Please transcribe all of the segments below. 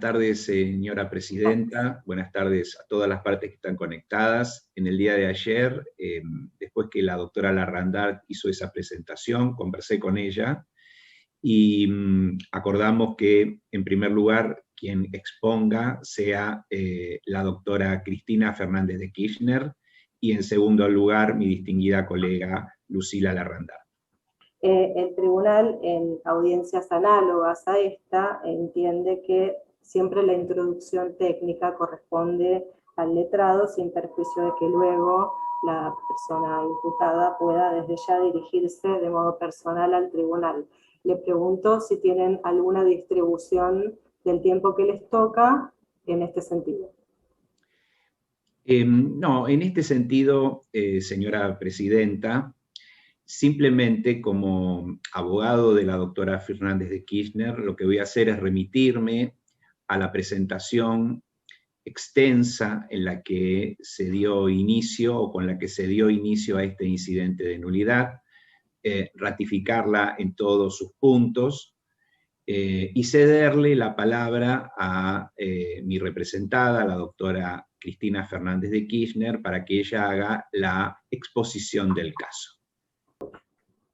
Buenas tardes, señora presidenta. Buenas tardes a todas las partes que están conectadas. En el día de ayer, después que la doctora Larrandart hizo esa presentación, conversé con ella y acordamos que, en primer lugar, quien exponga sea la doctora Cristina Fernández de Kirchner y, en segundo lugar, mi distinguida colega Lucila Larrandart. El tribunal, en audiencias análogas a esta, entiende que siempre la introducción técnica corresponde al letrado, sin perjuicio de que luego la persona imputada pueda desde ya dirigirse de modo personal al tribunal. Le pregunto si tienen alguna distribución del tiempo que les toca en este sentido. No, en este sentido, señora presidenta, simplemente como abogado de la doctora Fernández de Kirchner, lo que voy a hacer es remitirme a la presentación extensa en la que se dio inicio, o con la que se dio inicio a este incidente de nulidad, ratificarla en todos sus puntos, y cederle la palabra a mi representada, la doctora Cristina Fernández de Kirchner, para que ella haga la exposición del caso.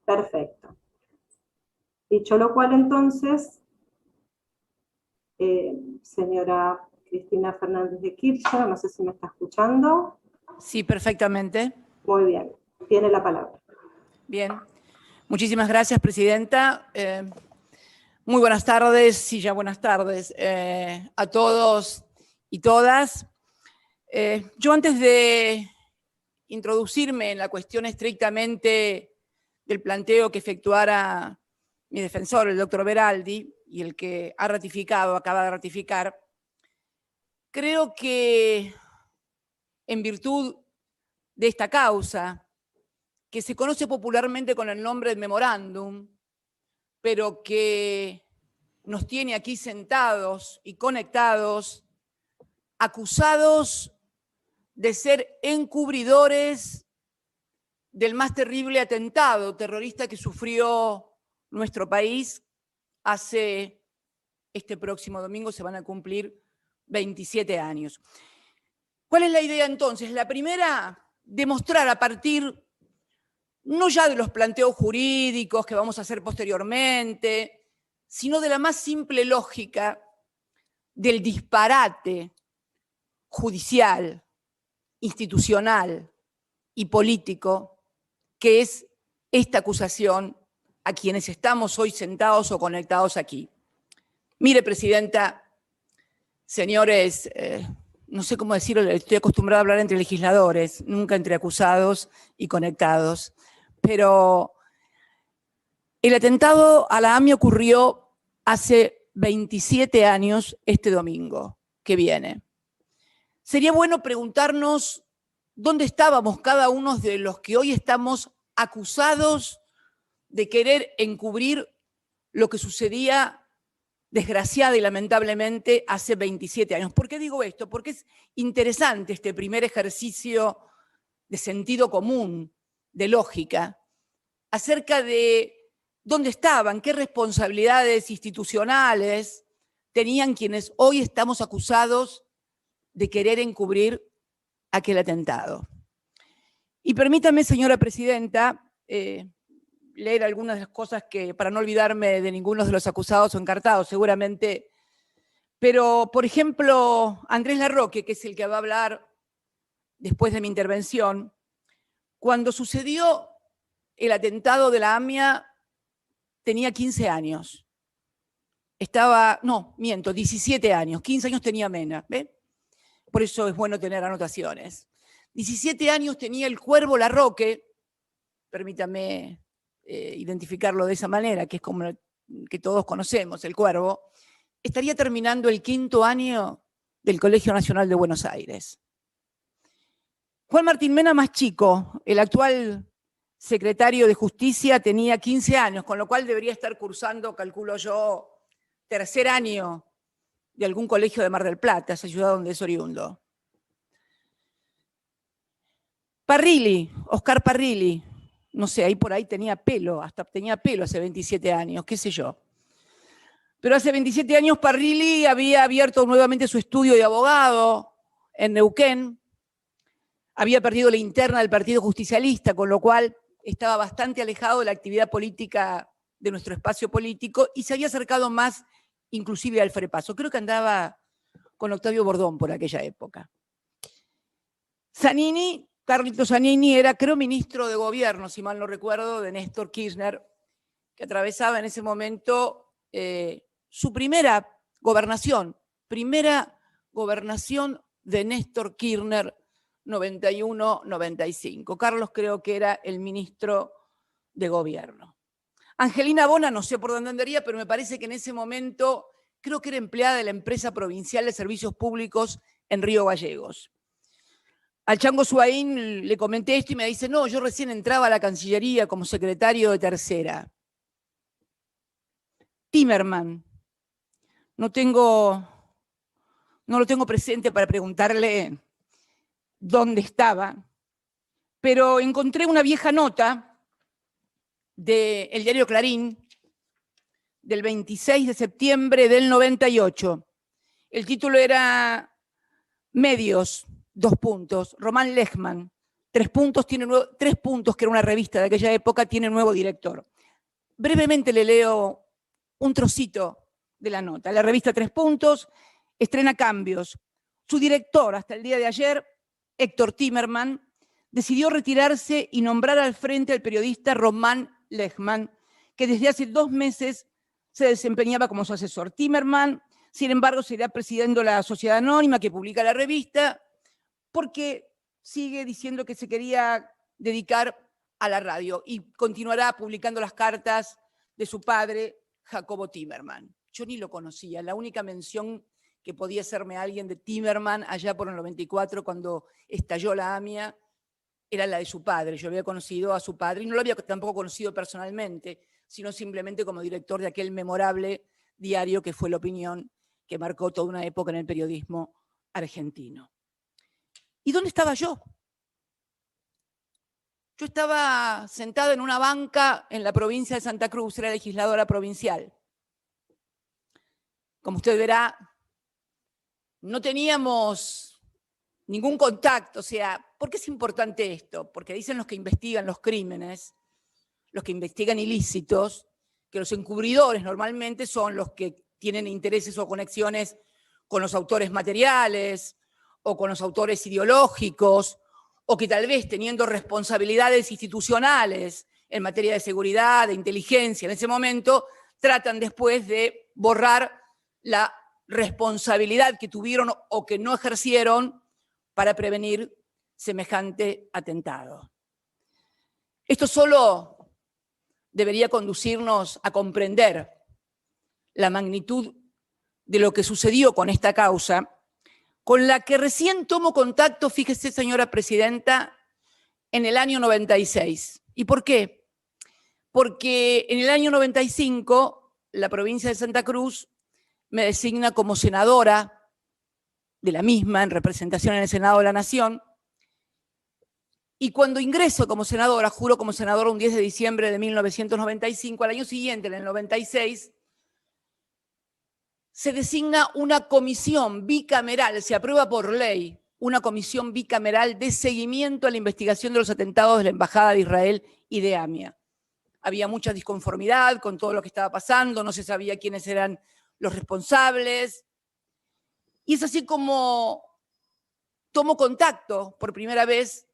Perfecto. Dicho lo cual, entonces, señora Cristina Fernández de Kirchner, no sé si me está escuchando. Sí, perfectamente. Muy bien, tiene la palabra. Bien, muchísimas gracias, presidenta. Muy buenas tardes, sí, ya buenas tardes a todos y todas. Yo, antes de introducirme en la cuestión estrictamente del planteo que efectuara mi defensor, el doctor Beraldi, y el que acaba de ratificar, creo que en virtud de esta causa, que se conoce popularmente con el nombre de memorándum, pero que nos tiene aquí sentados y conectados, acusados de ser encubridores del más terrible atentado terrorista que sufrió nuestro país. Hace este próximo domingo se van a cumplir 27 años. ¿Cuál es la idea entonces? La primera, demostrar a partir no ya de los planteos jurídicos que vamos a hacer posteriormente, sino de la más simple lógica del disparate judicial, institucional y político que es esta acusación a quienes estamos hoy sentados o conectados aquí. Mire, presidenta, señores, no sé cómo decirlo, estoy acostumbrada a hablar entre legisladores, nunca entre acusados y conectados, pero el atentado a la AMIA ocurrió hace 27 años este domingo que viene. Sería bueno preguntarnos dónde estábamos cada uno de los que hoy estamos acusados de querer encubrir lo que sucedía desgraciada y lamentablemente hace 27 años. ¿Por qué digo esto? Porque es interesante este primer ejercicio de sentido común, de lógica, acerca de dónde estaban, qué responsabilidades institucionales tenían quienes hoy estamos acusados de querer encubrir aquel atentado. Y permítame, señora presidenta, leer algunas de las cosas que, para no olvidarme de ninguno de los acusados o encartados, seguramente, pero, por ejemplo, Andrés Larroque, que es el que va a hablar después de mi intervención, cuando sucedió el atentado de la AMIA, tenía 15 años. 17 años, 15 años tenía Mena, ¿ve? Por eso es bueno tener anotaciones. 17 años tenía el Cuervo Larroque, permítame identificarlo de esa manera, que es como que todos conocemos, el Cuervo, estaría terminando el 5º año del Colegio Nacional de Buenos Aires. Juan Martín Mena, más chico, el actual secretario de Justicia, tenía 15 años, con lo cual debería estar cursando, calculo yo, 3er año de algún colegio de Mar del Plata, esa ciudad donde es oriundo. Parrilli, Oscar Parrilli, no sé, ahí por ahí tenía pelo, hasta tenía pelo hace 27 años, qué sé yo. Pero hace 27 años Parrilli había abierto nuevamente su estudio de abogado en Neuquén, había perdido la interna del Partido Justicialista, con lo cual estaba bastante alejado de la actividad política de nuestro espacio político y se había acercado más inclusive al Frepaso. Creo que andaba con Octavio Bordón por aquella época. Zanini, Carlito Zanini, era, creo, ministro de gobierno, si mal no recuerdo, de Néstor Kirchner, que atravesaba en ese momento su primera gobernación de Néstor Kirchner, 91-95. Carlos creo que era el ministro de gobierno. Angelina Bona, no sé por dónde andaría, pero me parece que en ese momento creo que era empleada de la empresa provincial de servicios públicos en Río Gallegos. Al Chango Suaín le comenté esto y me dice, no, yo recién entraba a la Cancillería como secretario de tercera. Timerman, no lo tengo presente para preguntarle dónde estaba, pero encontré una vieja nota del diario Clarín del 26 de septiembre del 98. El título era Medios, : Román Lechman, 3 puntos, que era una revista de aquella época, tiene nuevo director. Brevemente le leo un trocito de la nota. La revista 3 puntos estrena cambios. Su director, hasta el día de ayer, Héctor Timerman, decidió retirarse y nombrar al frente al periodista Román Lechman, que desde hace 2 meses se desempeñaba como su asesor. Timerman, sin embargo, seguirá presidiendo la sociedad anónima que publica la revista, porque sigue diciendo que se quería dedicar a la radio y continuará publicando las cartas de su padre, Jacobo Timerman. Yo ni lo conocía, la única mención que podía hacerme alguien de Timerman allá por el 94, cuando estalló la AMIA, era la de su padre. Yo había conocido a su padre y no lo había tampoco conocido personalmente, sino simplemente como director de aquel memorable diario que fue La Opinión, que marcó toda una época en el periodismo argentino. ¿Y dónde estaba yo? Yo estaba sentada en una banca en la provincia de Santa Cruz, era legisladora provincial. Como usted verá, no teníamos ningún contacto. O sea, ¿por qué es importante esto? Porque dicen los que investigan los crímenes, los que investigan ilícitos, que los encubridores normalmente son los que tienen intereses o conexiones con los autores materiales o con los autores ideológicos, o que tal vez teniendo responsabilidades institucionales en materia de seguridad, de inteligencia, en ese momento, tratan después de borrar la responsabilidad que tuvieron o que no ejercieron para prevenir semejante atentado. Esto solo debería conducirnos a comprender la magnitud de lo que sucedió con esta causa, con la que recién tomo contacto, fíjese, señora presidenta, en el año 96. ¿Y por qué? Porque en el año 95 la provincia de Santa Cruz me designa como senadora de la misma, en representación en el Senado de la Nación, y cuando ingreso como senadora, juro como senadora un 10 de diciembre de 1995, al año siguiente, en el 96, se designa una comisión bicameral, se aprueba por ley, una comisión bicameral de seguimiento a la investigación de los atentados de la Embajada de Israel y de AMIA. Había mucha disconformidad con todo lo que estaba pasando, no se sabía quiénes eran los responsables. Y es así como tomo contacto por primera vez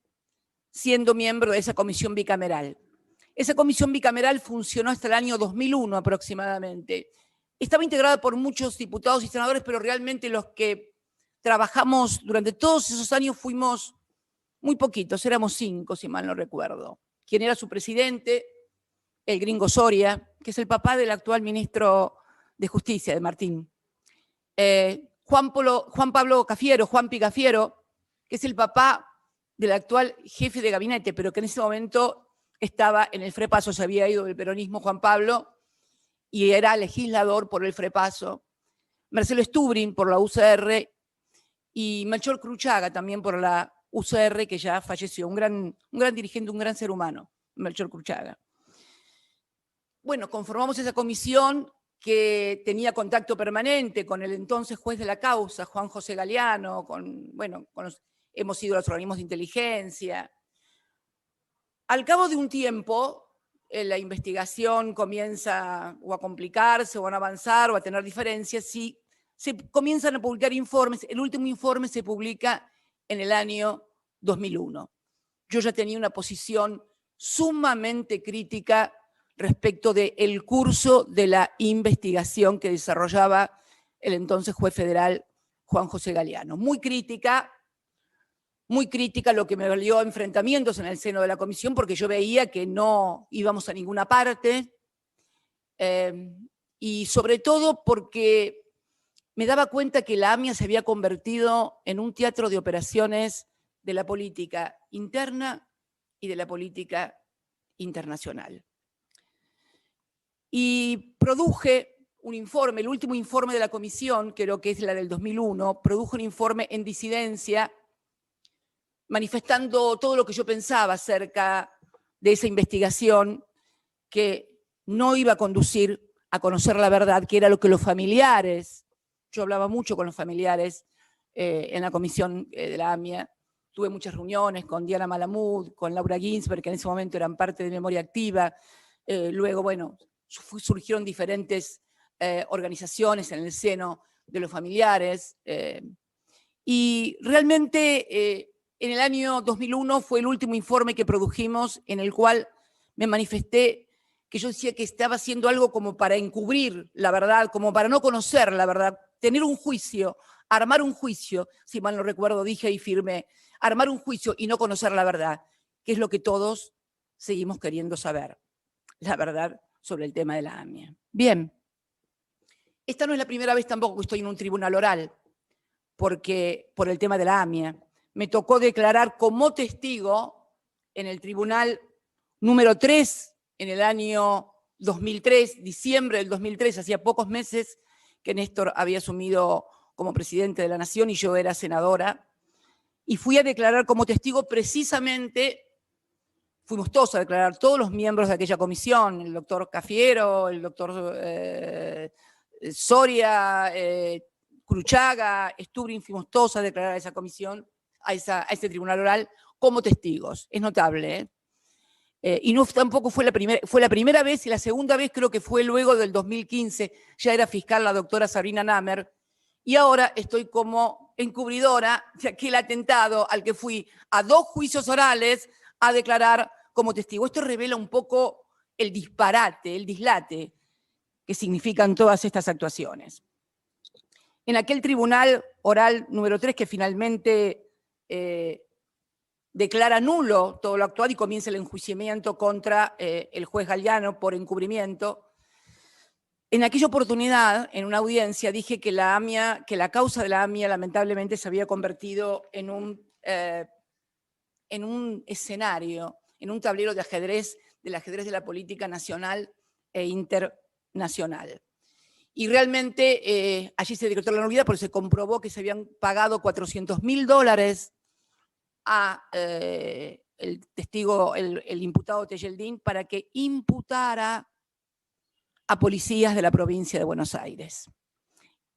siendo miembro de esa comisión bicameral. Esa comisión bicameral funcionó hasta el año 2001 aproximadamente. Estaba integrada por muchos diputados y senadores, pero realmente los que trabajamos durante todos esos años fuimos muy poquitos, éramos 5, si mal no recuerdo. Quien era su presidente, el gringo Soria, que es el papá del actual ministro de Justicia, de Martín. Juan Pablo Cafiero, Juanpi Cafiero, que es el papá del actual jefe de gabinete, pero que en ese momento estaba en el Frepaso, se había ido del peronismo Juan Pablo, y era legislador por el Frepaso. Marcelo Stubrin por la UCR y Melchor Cruchaga también por la UCR, que ya falleció, un gran dirigente, un gran ser humano, Melchor Cruchaga. Bueno, conformamos esa comisión que tenía contacto permanente con el entonces juez de la causa, Juan José Galeano, hemos ido a los organismos de inteligencia. Al cabo de un tiempo, la investigación comienza o a complicarse, o a no avanzar, o a tener diferencias, y se comienzan a publicar informes. El último informe se publica en el año 2001. Yo ya tenía una posición sumamente crítica respecto del curso de la investigación que desarrollaba el entonces juez federal Juan José Galeano. Muy crítica, lo que me valió enfrentamientos en el seno de la comisión, porque yo veía que no íbamos a ninguna parte, y sobre todo porque me daba cuenta que la AMIA se había convertido en un teatro de operaciones de la política interna y de la política internacional. Y produje un informe, el último informe de la comisión, creo que es la del 2001, produjo un informe en disidencia, manifestando todo lo que yo pensaba acerca de esa investigación, que no iba a conducir a conocer la verdad, que era lo que los familiares, yo hablaba mucho con los familiares en la comisión de la AMIA, tuve muchas reuniones con Diana Malamud, con Laura Ginsberg, que en ese momento eran parte de Memoria Activa, luego, bueno, surgieron diferentes organizaciones en el seno de los familiares, y realmente en el año 2001 fue el último informe que produjimos, en el cual me manifesté que yo decía que estaba haciendo algo como para encubrir la verdad, como para no conocer la verdad, tener un juicio, armar un juicio, si mal no recuerdo, dije y firmé, armar un juicio y no conocer la verdad, que es lo que todos seguimos queriendo saber, la verdad sobre el tema de la AMIA. Bien, esta no es la primera vez tampoco que estoy en un tribunal oral, porque por el tema de la AMIA. Me tocó declarar como testigo en el tribunal número 3 en el año 2003, diciembre del 2003, hacía pocos meses que Néstor había asumido como presidente de la Nación y yo era senadora, y fui a declarar como testigo precisamente. Fuimos todos a declarar, todos los miembros de aquella comisión, el doctor Cafiero, el doctor Soria, Cruchaga, Stubrin, fuimos todos a declarar a esa comisión, a este tribunal oral, como testigos. Es notable, y no tampoco fue la primera vez, y la segunda vez creo que fue luego del 2015, ya era fiscal la doctora Sabrina Namer, y ahora estoy como encubridora de aquel atentado al que fui a 2 juicios orales a declarar como testigo. Esto revela un poco el disparate, el dislate que significan todas estas actuaciones. En aquel tribunal oral número 3, que finalmente declara nulo todo lo actuado y comienza el enjuiciamiento contra el juez Galeano por encubrimiento, en aquella oportunidad, en una audiencia, dije que la causa de la AMIA lamentablemente se había convertido en un escenario, en un tablero de ajedrez, del ajedrez de la política nacional e internacional. Y realmente allí se decretó la nulidad porque se comprobó que se habían pagado $400.000 a el testigo, el imputado Tejeldín, para que imputara a policías de la provincia de Buenos Aires.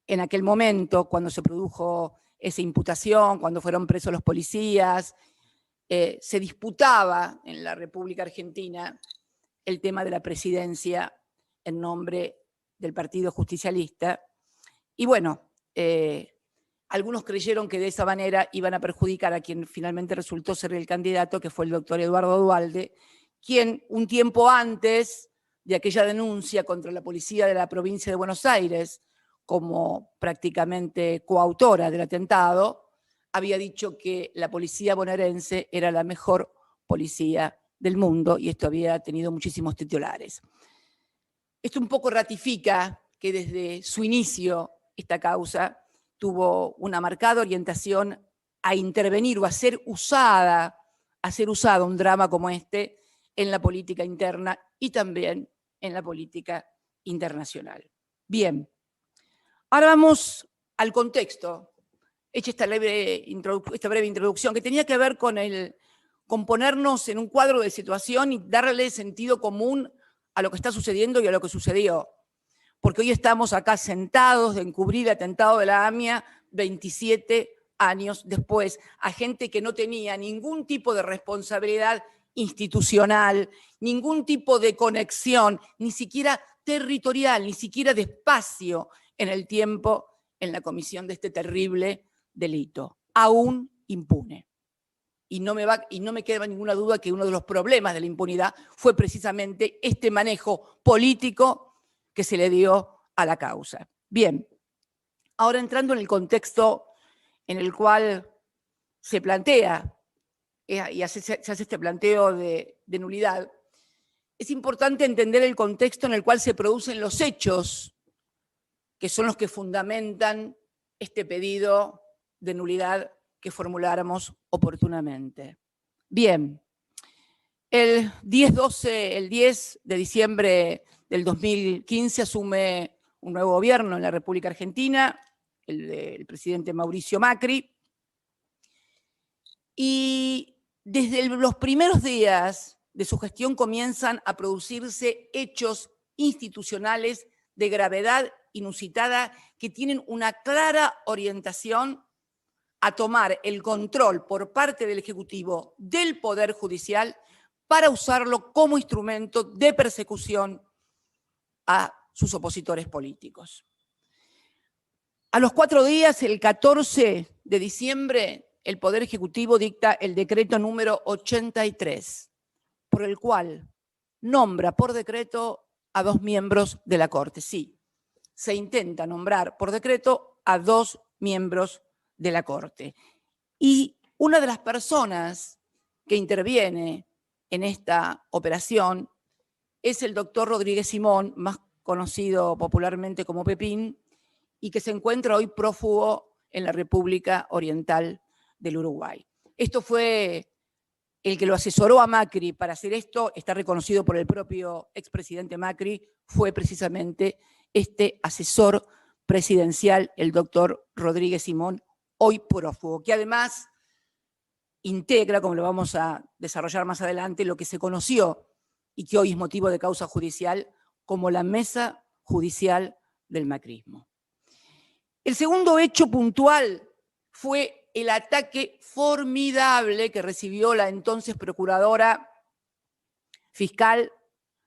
En aquel momento, cuando se produjo esa imputación, cuando fueron presos los policías, se disputaba en la República Argentina el tema de la presidencia en nombre del Partido Justicialista. Y bueno, algunos creyeron que de esa manera iban a perjudicar a quien finalmente resultó ser el candidato, que fue el doctor Eduardo Duhalde, quien un tiempo antes de aquella denuncia contra la policía de la provincia de Buenos Aires, como prácticamente coautora del atentado, había dicho que la policía bonaerense era la mejor policía del mundo, y esto había tenido muchísimos titulares. Esto un poco ratifica que desde su inicio esta causa tuvo una marcada orientación a intervenir o a ser usada un drama como este en la política interna y también en la política internacional. Bien, ahora vamos al contexto. Hecha esta breve introducción que tenía que ver con ponernos en un cuadro de situación y darle sentido común a lo que está sucediendo y a lo que sucedió. porque hoy estamos acá sentados de encubrir el atentado de la AMIA 27 años después, a gente que no tenía ningún tipo de responsabilidad institucional, ningún tipo de conexión, ni siquiera territorial, ni siquiera de espacio en el tiempo en la comisión de este terrible delito, aún impune. Y no me queda ninguna duda que uno de los problemas de la impunidad fue precisamente este manejo político que se le dio a la causa. Bien, ahora entrando en el contexto en el cual se plantea y se hace este planteo de nulidad, es importante entender el contexto en el cual se producen los hechos que son los que fundamentan este pedido de nulidad que formuláramos oportunamente. Bien, el 10 de diciembre del 2015 asume un nuevo gobierno en la República Argentina, el del presidente Mauricio Macri, y desde los primeros días de su gestión comienzan a producirse hechos institucionales de gravedad inusitada que tienen una clara orientación a tomar el control por parte del Ejecutivo del Poder Judicial para usarlo como instrumento de persecución a sus opositores políticos. A los 4 días, el 14 de diciembre, el Poder Ejecutivo dicta el decreto número 83, por el cual nombra por decreto a 2 miembros de la Corte. Sí, se intenta nombrar por decreto a 2 miembros de la Corte. Y una de las personas que interviene en esta operación es el doctor Rodríguez Simón, más conocido popularmente como Pepín, y que se encuentra hoy prófugo en la República Oriental del Uruguay. Esto fue el que lo asesoró a Macri para hacer esto, está reconocido por el propio expresidente Macri, fue precisamente este asesor presidencial, el doctor Rodríguez Simón, hoy prófugo, que además integra, como lo vamos a desarrollar más adelante, lo que se conoció y que hoy es motivo de causa judicial como la mesa judicial del macrismo. El segundo hecho puntual fue el ataque formidable que recibió la entonces procuradora fiscal,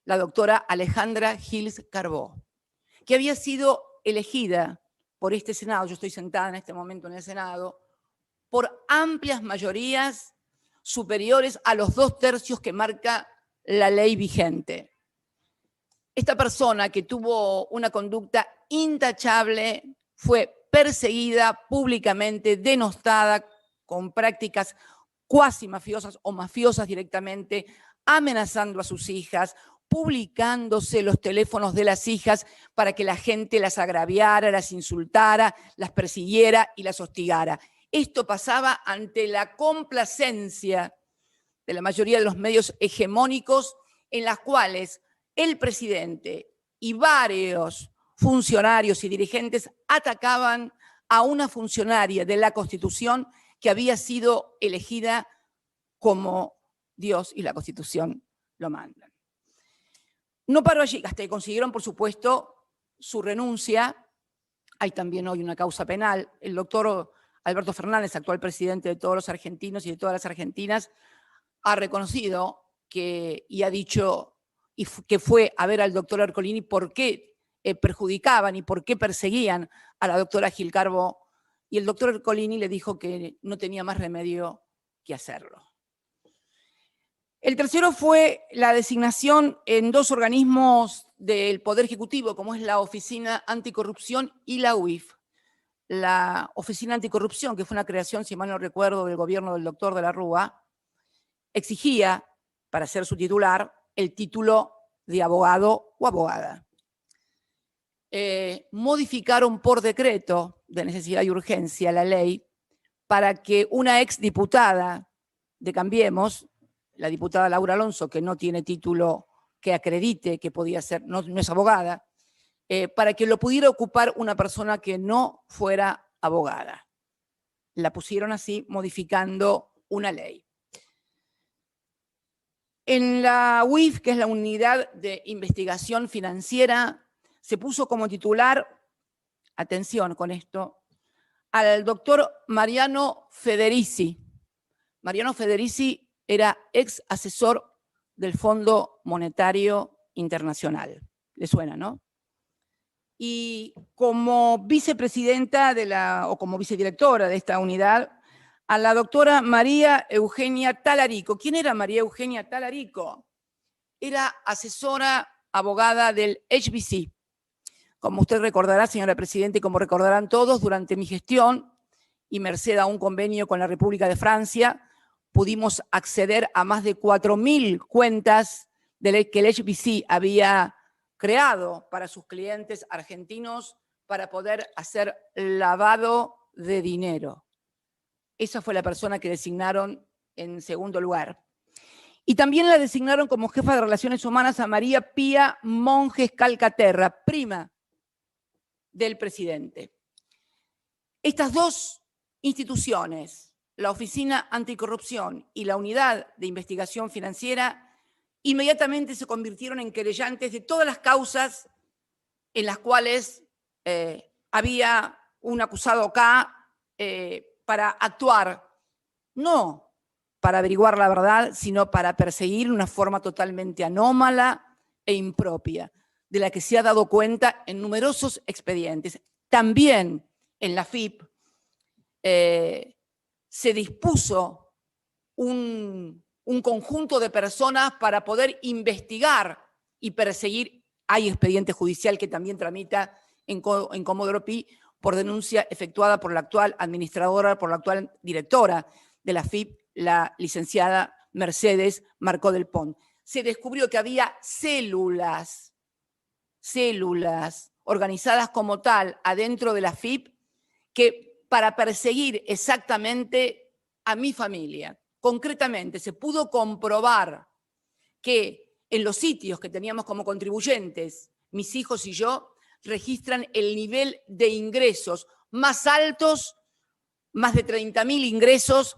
la doctora Alejandra Gils Carbó, que había sido elegida por este Senado, yo estoy sentada en este momento en el Senado, por amplias mayorías superiores a los 2/3 que marca la ley vigente. Esta persona, que tuvo una conducta intachable, fue perseguida públicamente, denostada con prácticas cuasi mafiosas o mafiosas directamente, amenazando a sus hijas, publicándose los teléfonos de las hijas para que la gente las agraviara, las insultara, las persiguiera y las hostigara. Esto pasaba ante la complacencia de la mayoría de los medios hegemónicos, en las cuales el presidente y varios funcionarios y dirigentes atacaban a una funcionaria de la Constitución que había sido elegida como Dios y la Constitución lo mandan. No paró allí, hasta que consiguieron, por supuesto, su renuncia. Hay también hoy una causa penal. El doctor Alberto Fernández, actual presidente de todos los argentinos y de todas las argentinas, ha reconocido y ha dicho que fue a ver al doctor Ercolini por qué perjudicaban y por qué perseguían a la doctora Gil Carbó, y el doctor Ercolini le dijo que no tenía más remedio que hacerlo. El tercero fue la designación en 2 organismos del Poder Ejecutivo, como es la Oficina Anticorrupción y la UIF. La Oficina Anticorrupción, que fue una creación, si mal no recuerdo, del gobierno del doctor de la Rúa, exigía, para ser su titular, el título de abogado o abogada. Modificaron por decreto de necesidad y urgencia la ley para que una exdiputada de Cambiemos, la diputada Laura Alonso, que no tiene título que acredite que podía ser, no es abogada, para que lo pudiera ocupar una persona que no fuera abogada. La pusieron así, modificando una ley. En la UIF, que es la Unidad de Investigación Financiera, se puso como titular, atención con esto, al doctor Mariano Federici. Mariano Federici era ex asesor del Fondo Monetario Internacional. ¿Le suena, no? Y como vicepresidenta o como vicedirectora de esta unidad, a la doctora María Eugenia Talarico. ¿Quién era María Eugenia Talarico? Era asesora abogada del HBC. Como usted recordará, señora Presidenta, y como recordarán todos, durante mi gestión, y merced a un convenio con la República de Francia, pudimos acceder a más de 4.000 cuentas que el HBC había creado para sus clientes argentinos para poder hacer lavado de dinero. Esa fue la persona que designaron en segundo lugar. Y también la designaron como jefa de Relaciones Humanas a María Pía Monjes Calcaterra, prima del presidente. Estas dos instituciones, la Oficina Anticorrupción y la Unidad de Investigación Financiera, inmediatamente se convirtieron en querellantes de todas las causas en las cuales había un acusado acá para actuar, no para averiguar la verdad, sino para perseguir una forma totalmente anómala e impropia, de la que se ha dado cuenta en numerosos expedientes. También en la FIP se dispuso un conjunto de personas para poder investigar y perseguir. Hay expediente judicial que también tramita en Comodoro Pi por denuncia efectuada por la actual administradora, por la actual directora de la FIP, la licenciada Mercedes Marcó del Pont. Se descubrió que había células organizadas como tal adentro de la FIP que para perseguir exactamente a mi familia. Concretamente, se pudo comprobar que en los sitios que teníamos como contribuyentes, mis hijos y yo, registran el nivel de ingresos más altos, más de 30.000 ingresos,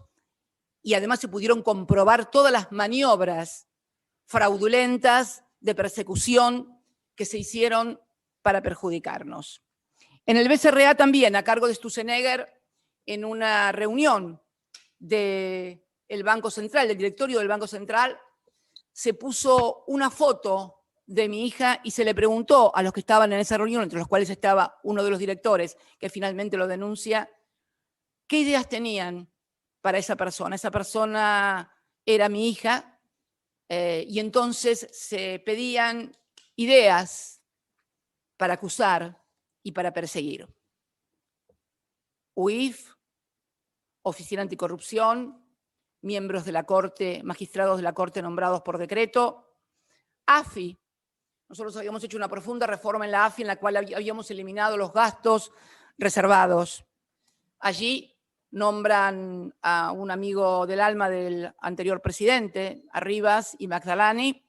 y además se pudieron comprobar todas las maniobras fraudulentas de persecución que se hicieron para perjudicarnos. En el BCRA también, a cargo de Sturzenegger, en una reunión del Banco Central, del directorio del Banco Central, se puso una foto de mi hija y se le preguntó a los que estaban en esa reunión, entre los cuales estaba uno de los directores, que finalmente lo denuncia, qué ideas tenían para esa persona. Esa persona era mi hija y entonces se pedían ideas para acusar y para perseguir. UIF, Oficina Anticorrupción, miembros de la Corte, magistrados de la Corte nombrados por decreto, AFI. Nosotros habíamos hecho una profunda reforma en la AFI en la cual habíamos eliminado los gastos reservados. Allí nombran a un amigo del alma del anterior presidente, a Rivas y Magdalani,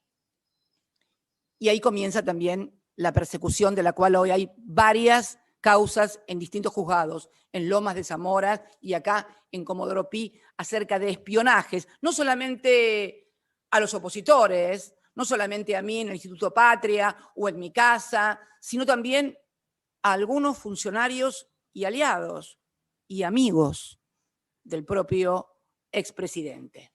y ahí comienza también la persecución de la cual hoy hay varias causas en distintos juzgados, en Lomas de Zamora y acá en Comodoro Pi, acerca de espionajes, no solamente a los opositores, no solamente a mí en el Instituto Patria o en mi casa, sino también a algunos funcionarios y aliados y amigos del propio expresidente.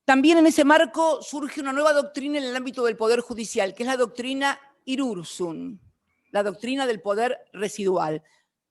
También en ese marco surge una nueva doctrina en el ámbito del Poder Judicial, que es la doctrina Irurzun, la doctrina del poder residual.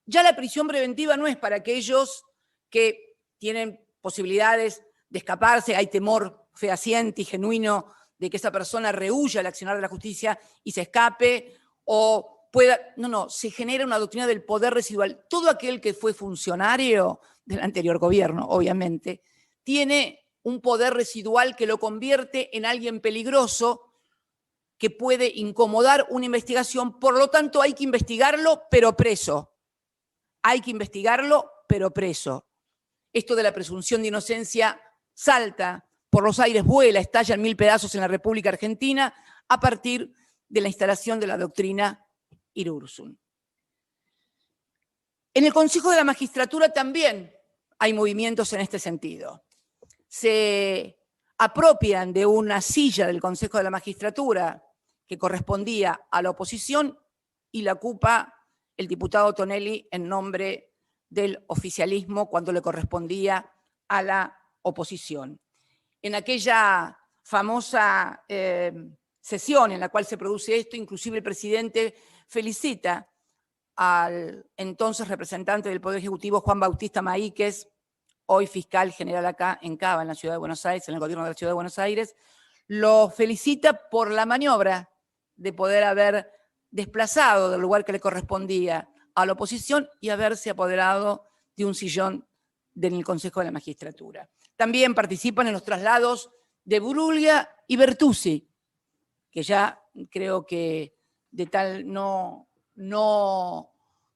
Ya la prisión preventiva no es para aquellos que tienen posibilidades de escaparse, hay temor fehaciente y genuino de que esa persona rehúya el accionar de la justicia y se escape o pueda... No, se genera una doctrina del poder residual. Todo aquel que fue funcionario del anterior gobierno, obviamente, tiene un poder residual que lo convierte en alguien peligroso que puede incomodar una investigación, por lo tanto hay que investigarlo, pero preso. Hay que investigarlo, pero preso. Esto de la presunción de inocencia salta por los aires, vuela, estalla en 1000 pedazos en la República Argentina a partir de la instalación de la doctrina Irurzun. En el Consejo de la Magistratura también hay movimientos en este sentido. Se apropian de una silla del Consejo de la Magistratura que correspondía a la oposición y la ocupa el diputado Tonelli en nombre del oficialismo cuando le correspondía a la oposición. En aquella famosa sesión en la cual se produce esto, inclusive el presidente felicita al entonces representante del Poder Ejecutivo, Juan Bautista Maíquez, hoy fiscal general acá en Cava, en la Ciudad de Buenos Aires, en el gobierno de la Ciudad de Buenos Aires, lo felicita por la maniobra de poder haber desplazado del lugar que le correspondía a la oposición y haberse apoderado de un sillón del Consejo de la Magistratura. También participan en los traslados de Bruglia y Bertuzzi, que ya creo que de tal no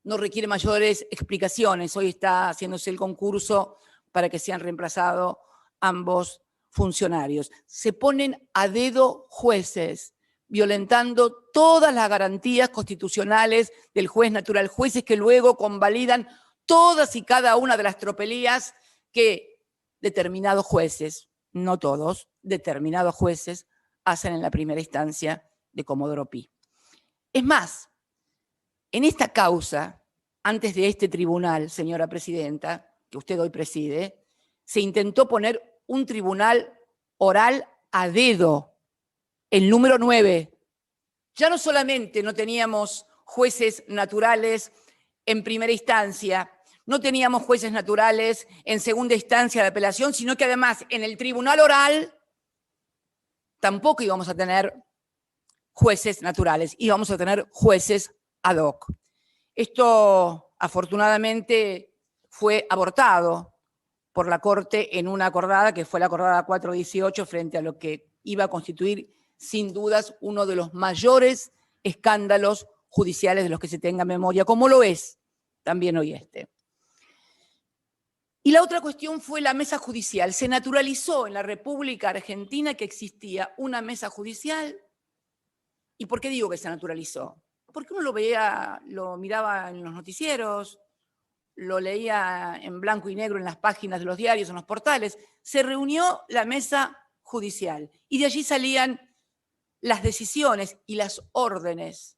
requiere mayores explicaciones. Hoy está haciéndose el concurso para que sean reemplazados ambos funcionarios. Se ponen a dedo jueces, violentando todas las garantías constitucionales del juez natural, jueces que luego convalidan todas y cada una de las tropelías que determinados jueces, no todos, determinados jueces hacen en la primera instancia de Comodoro Pi. Es más, en esta causa, antes de este tribunal, señora presidenta, que usted hoy preside, se intentó poner un tribunal oral a dedo, el número 9. Ya no solamente no teníamos jueces naturales en primera instancia, no teníamos jueces naturales en segunda instancia de apelación, sino que además en el tribunal oral tampoco íbamos a tener jueces naturales, íbamos a tener jueces ad hoc. Esto, afortunadamente, fue abortado por la Corte en una acordada que fue la acordada 418 frente a lo que iba a constituir, sin dudas, uno de los mayores escándalos judiciales de los que se tenga memoria, como lo es también hoy este. Y la otra cuestión fue la mesa judicial. Se naturalizó en la República Argentina que existía una mesa judicial. ¿Y por qué digo que se naturalizó? Porque uno lo veía, lo miraba en los noticieros, lo leía en blanco y negro en las páginas de los diarios, en los portales. Se reunió la mesa judicial y de allí salían las decisiones y las órdenes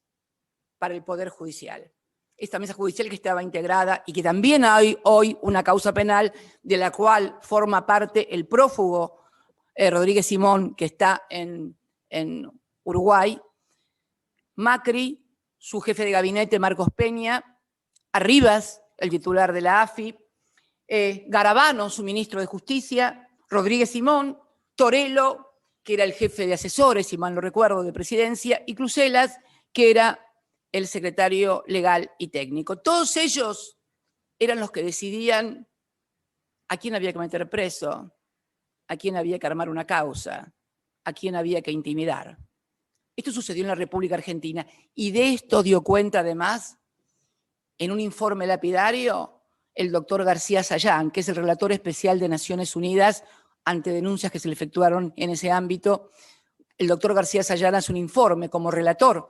para el Poder Judicial. Esta mesa judicial que estaba integrada y que también hay hoy una causa penal de la cual forma parte el prófugo Rodríguez Simón, que está en Uruguay, Macri, su jefe de gabinete Marcos Peña, Arribas, el titular de la AFI, Garabano, su ministro de Justicia, Rodríguez Simón, Torello, que era el jefe de asesores, si mal no recuerdo, de presidencia, y Crucelas, que era el secretario legal y técnico. Todos ellos eran los que decidían a quién había que meter preso, a quién había que armar una causa, a quién había que intimidar. Esto sucedió en la República Argentina y de esto dio cuenta además en un informe lapidario el doctor García Sayán, que es el relator especial de Naciones Unidas ante denuncias que se le efectuaron en ese ámbito. El doctor García Sayán hace un informe como relator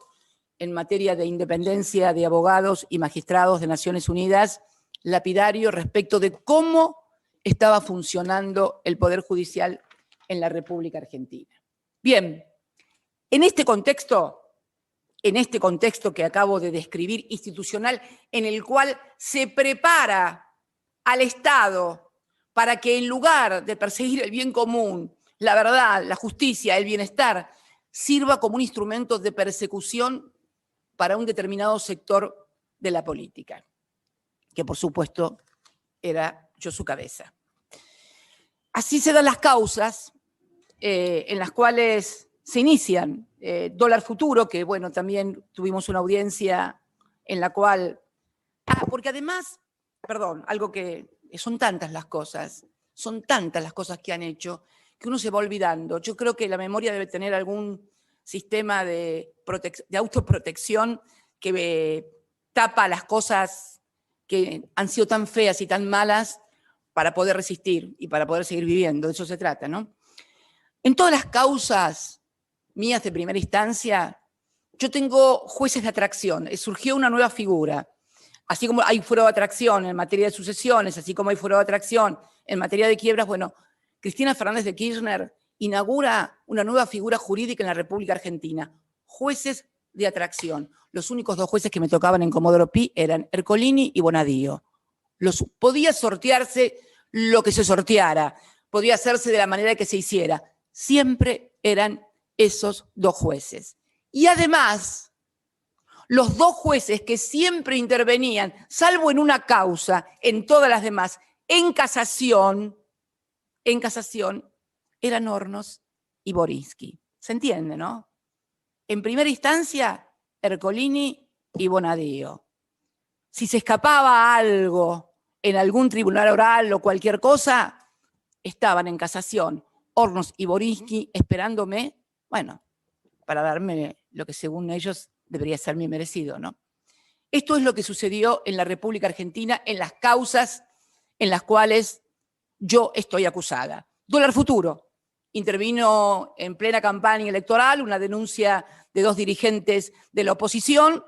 en materia de independencia de abogados y magistrados de Naciones Unidas, lapidario respecto de cómo estaba funcionando el Poder Judicial en la República Argentina. Bien, en este contexto que acabo de describir, institucional, en el cual se prepara al Estado para que en lugar de perseguir el bien común, la verdad, la justicia, el bienestar, sirva como un instrumento de persecución para un determinado sector de la política, que por supuesto era yo su cabeza. Así se dan las causas en las cuales se inician. Dólar Futuro, que bueno, también tuvimos una audiencia en la cual... porque además, perdón, algo que son tantas las cosas que han hecho, que uno se va olvidando. Yo creo que la memoria debe tener algún sistema de autoprotección que tapa las cosas que han sido tan feas y tan malas para poder resistir y para poder seguir viviendo. De eso se trata, ¿no? En todas las causas mías de primera instancia, yo tengo jueces de atracción. Surgió una nueva figura. Así como hay fuero de atracción en materia de sucesiones, así como hay fuero de atracción en materia de quiebras, bueno, Cristina Fernández de Kirchner inaugura una nueva figura jurídica en la República Argentina, jueces de atracción. Los únicos 2 jueces que me tocaban en Comodoro Pi eran Ercolini y Bonadío. Podía sortearse lo que se sorteara, podía hacerse de la manera que se hiciera. Siempre eran esos 2 jueces. Y además, los 2 jueces que siempre intervenían, salvo en una causa, en todas las demás, en casación, eran Hornos y Borinsky. ¿Se entiende, no? En primera instancia, Ercolini y Bonadío. Si se escapaba algo en algún tribunal oral o cualquier cosa, estaban en casación Hornos y Borinsky esperándome, bueno, para darme lo que según ellos debería ser mi merecido, ¿no? Esto es lo que sucedió en la República Argentina en las causas en las cuales yo estoy acusada. Dólar Futuro. Intervino en plena campaña electoral una denuncia de 2 dirigentes de la oposición,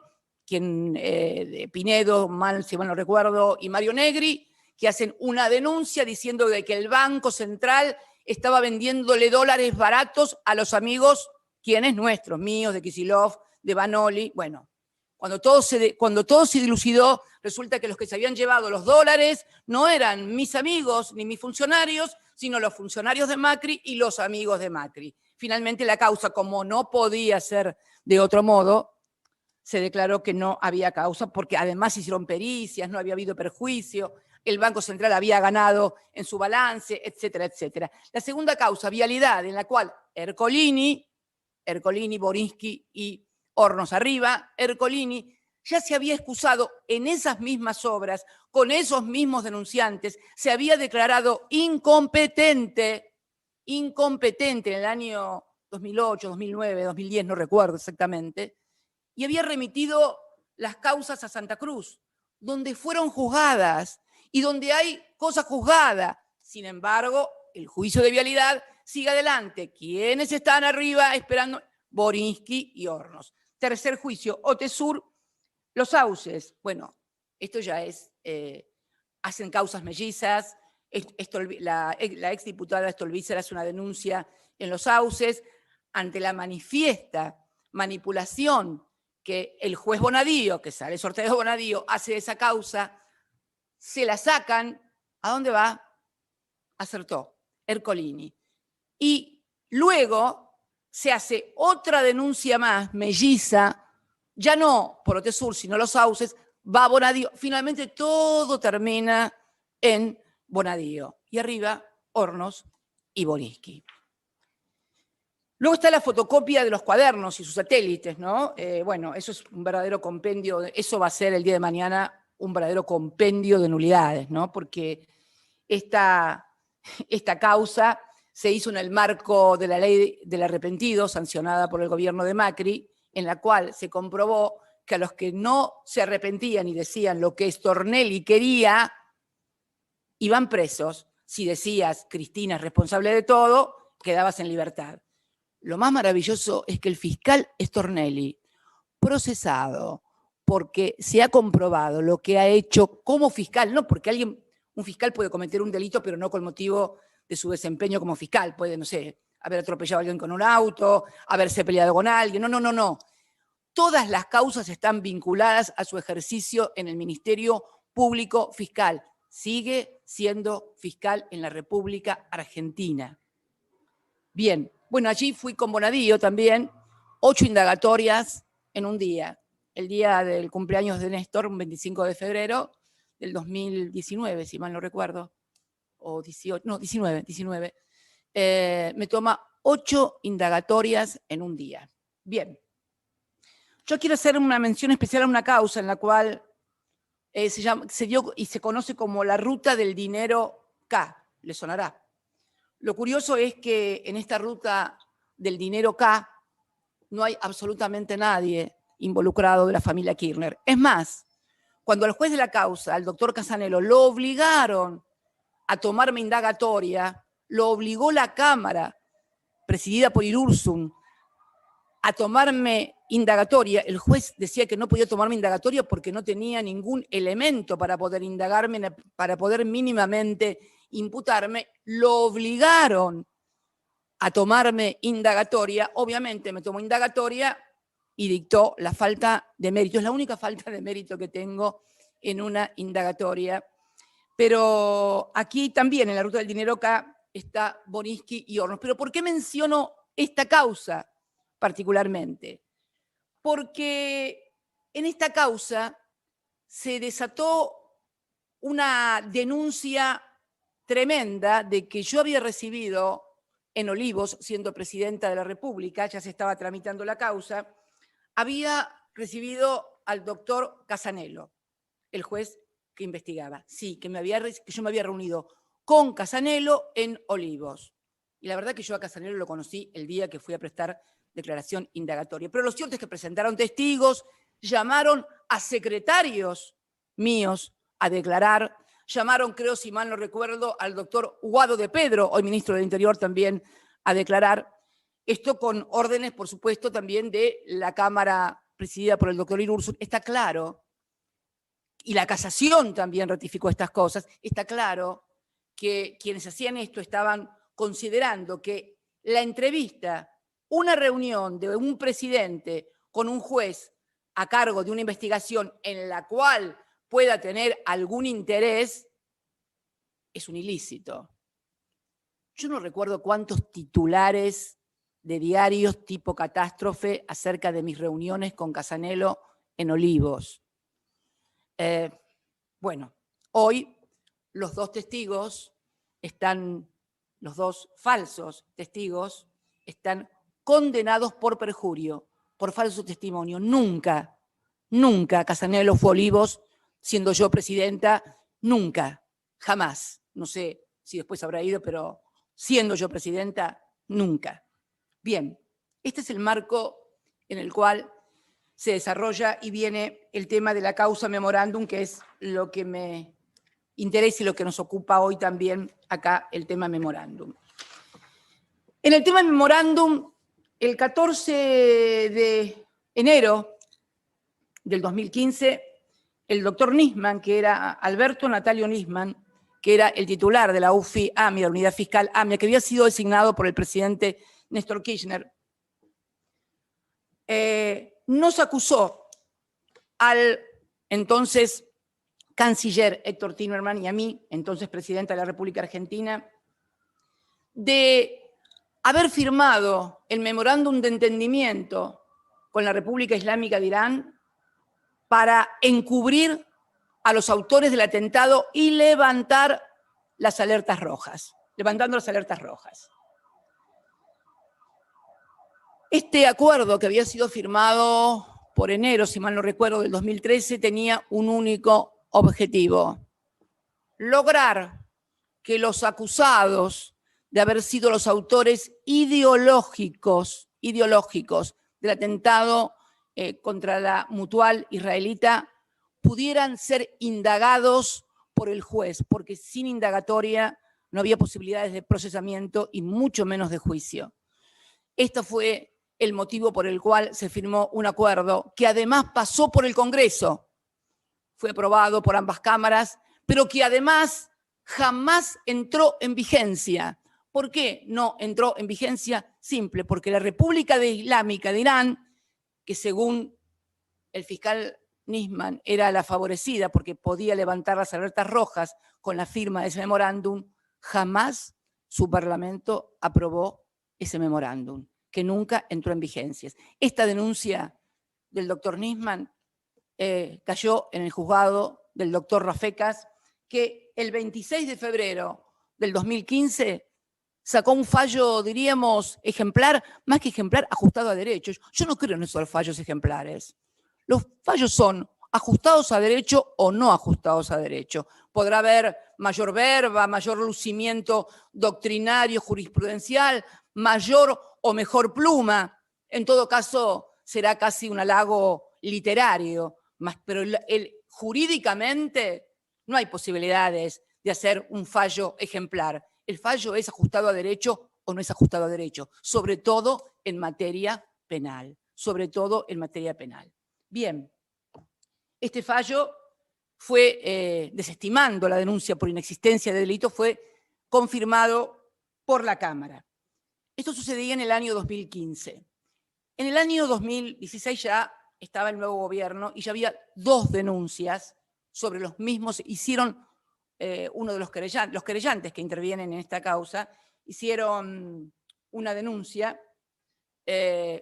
de Pinedo, si mal no recuerdo, y Mario Negri, que hacen una denuncia diciendo de que el Banco Central estaba vendiéndole dólares baratos a los amigos, quienes nuestros, míos, de Kicillof, de Vanoli. Bueno, cuando todo se dilucidó, resulta que los que se habían llevado los dólares no eran mis amigos ni mis funcionarios, sino los funcionarios de Macri y los amigos de Macri. Finalmente la causa, como no podía ser de otro modo, se declaró que no había causa, porque además hicieron pericias, no había habido perjuicio, el Banco Central había ganado en su balance, etcétera, etcétera. La segunda causa, vialidad, en la cual Ercolini, Borinsky y Hornos arriba, Ercolini ya se había excusado en esas mismas obras, con esos mismos denunciantes, se había declarado incompetente en el año 2008, 2009, 2010, no recuerdo exactamente, y había remitido las causas a Santa Cruz, donde fueron juzgadas y donde hay cosa juzgada. Sin embargo, el juicio de vialidad sigue adelante. ¿Quiénes están arriba esperando? Borinsky y Hornos. Tercer juicio, Otesur, los sauces. Bueno, esto ya es, hacen causas mellizas. La exdiputada Stolbizer hace una denuncia en los sauces ante la manifiesta manipulación que el juez Bonadío, que sale sorteado Bonadío, hace de esa causa, se la sacan. ¿A dónde va? Acertó, Ercolini. Y luego se hace otra denuncia más, melliza, ya no por Otesur, sino los sauces, va Bonadío. Finalmente todo termina en Bonadío. Y arriba, Hornos y Borinsky. Luego está la fotocopia de los cuadernos y sus satélites, ¿no? Bueno, eso es un verdadero compendio, eso va a ser el día de mañana un verdadero compendio de nulidades, ¿no? Porque esta causa se hizo en el marco de la ley del arrepentido, sancionada por el gobierno de Macri, en la cual se comprobó que a los que no se arrepentían y decían lo que Stornelli quería, iban presos. Si decías, Cristina es responsable de todo, quedabas en libertad. Lo más maravilloso es que el fiscal Stornelli, procesado porque se ha comprobado lo que ha hecho como fiscal, no porque un fiscal puede cometer un delito, pero no con motivo de su desempeño como fiscal. Puede, no sé, haber atropellado a alguien con un auto, haberse peleado con alguien. No. Todas las causas están vinculadas a su ejercicio en el Ministerio Público Fiscal. Sigue siendo fiscal en la República Argentina. Bien, bueno, allí fui con Bonadío también, 8 indagatorias en un día. El día del cumpleaños de Néstor, un 25 de febrero del 2019, si mal no recuerdo, o 18, no, 19. Me toma 8 indagatorias en un día. Bien. Yo quiero hacer una mención especial a una causa en la cual se dio y se conoce como la ruta del dinero K, le sonará. Lo curioso es que en esta ruta del dinero K no hay absolutamente nadie involucrado de la familia Kirchner. Es más, cuando al juez de la causa, al doctor Casanelo, lo obligaron a tomarme indagatoria, lo obligó la Cámara, presidida por Irurzun, a tomarme indagatoria. El juez decía que no podía tomarme indagatoria porque no tenía ningún elemento para poder indagarme, para poder mínimamente imputarme. Lo obligaron a tomarme indagatoria. Obviamente me tomó indagatoria y dictó la falta de mérito. Es la única falta de mérito que tengo en una indagatoria. Pero aquí también, en la ruta del dinero, acá está Boninsky y Hornos. ¿Pero por qué menciono esta causa particularmente? Porque en esta causa se desató una denuncia tremenda de que yo había recibido en Olivos, siendo presidenta de la República, ya se estaba tramitando la causa, había recibido al doctor Casanello, el juez que investigaba. Sí, que yo me había reunido con Casanello en Olivos. Y la verdad que yo a Casanello lo conocí el día que fui a prestar declaración indagatoria. Pero lo cierto es que presentaron testigos, llamaron a secretarios míos a declarar, llamaron, creo, si mal no recuerdo, al doctor Guado de Pedro, hoy ministro del Interior, también a declarar. Esto con órdenes, por supuesto, también de la Cámara presidida por el doctor Irursun. Está claro, y la casación también ratificó estas cosas, está claro que quienes hacían esto estaban considerando que la entrevista, una reunión de un presidente con un juez a cargo de una investigación en la cual pueda tener algún interés, es un ilícito. Yo no recuerdo cuántos titulares de diarios tipo catástrofe acerca de mis reuniones con Casanello en Olivos. Bueno, hoy los dos testigos los dos falsos testigos están condenados por perjurio, por falso testimonio. Nunca Casanello fue a Olivos, siendo yo presidenta, nunca, jamás. No sé si después habrá ido, pero siendo yo presidenta, nunca. Bien, este es el marco en el cual se desarrolla y viene el tema de la causa memorándum, que es lo que me interesa y lo que nos ocupa hoy también acá, el tema memorándum. En el tema memorándum, el 14 de enero del 2015, el doctor Nisman, que era Alberto Natalio Nisman, que era el titular de la UFI AMIA, la Unidad Fiscal AMIA, que había sido designado por el presidente Néstor Kirchner, nos acusó al entonces canciller Héctor Timerman y a mí, entonces presidenta de la República Argentina, de haber firmado el memorándum de entendimiento con la República Islámica de Irán para encubrir a los autores del atentado y levantar las alertas rojas, levantando las alertas rojas. Este acuerdo, que había sido firmado por enero, si mal no recuerdo, del 2013, tenía un único objetivo: lograr que los acusados de haber sido los autores ideológicos del atentado contra la Mutual israelita pudieran ser indagados por el juez, porque sin indagatoria no había posibilidades de procesamiento y mucho menos de juicio. Esto fue el motivo por el cual se firmó un acuerdo que además pasó por el Congreso, fue aprobado por ambas cámaras, pero que además jamás entró en vigencia. ¿Por qué no entró en vigencia? Simple, porque la República Islámica de Irán, que según el fiscal Nisman era la favorecida porque podía levantar las alertas rojas con la firma de ese memorándum, jamás su parlamento aprobó ese memorándum, que nunca entró en vigencias. Esta denuncia del doctor Nisman cayó en el juzgado del doctor Rafecas, que el 26 de febrero del 2015 sacó un fallo, diríamos, ejemplar, más que ejemplar, ajustado a derecho. Yo no creo en esos fallos ejemplares. Los fallos son ajustados a derecho o no ajustados a derecho. Podrá haber mayor verba, mayor lucimiento doctrinario, jurisprudencial, mayor o mejor pluma. En todo caso, será casi un halago literario, pero jurídicamente no hay posibilidades de hacer un fallo ejemplar. El fallo es ajustado a derecho o no es ajustado a derecho, sobre todo en materia penal, sobre todo en materia penal. Bien, este fallo fue, desestimando la denuncia por inexistencia de delito, fue confirmado por la Cámara. Esto sucedía en el año 2015. En el año 2016 ya estaba el nuevo gobierno y ya había 2 denuncias sobre los mismos. Hicieron uno de los querellantes que intervienen en esta causa, hicieron una denuncia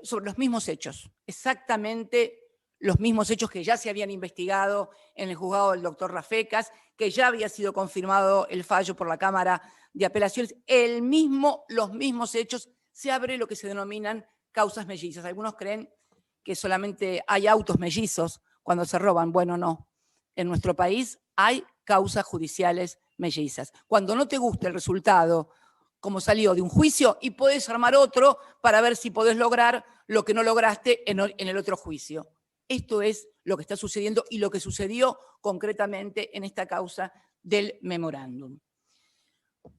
sobre los mismos hechos, exactamente los mismos hechos que ya se habían investigado en el juzgado del doctor Rafecas, que ya había sido confirmado el fallo por la Cámara de Apelaciones, los mismos hechos. Se abre lo que se denominan causas mellizas. Algunos creen que solamente hay autos mellizos cuando se roban. Bueno, no. En nuestro país hay causas judiciales mellizas. Cuando no te gusta el resultado, como salió de un juicio, y podés armar otro para ver si podés lograr lo que no lograste en el otro juicio. Esto es lo que está sucediendo y lo que sucedió concretamente en esta causa del memorándum.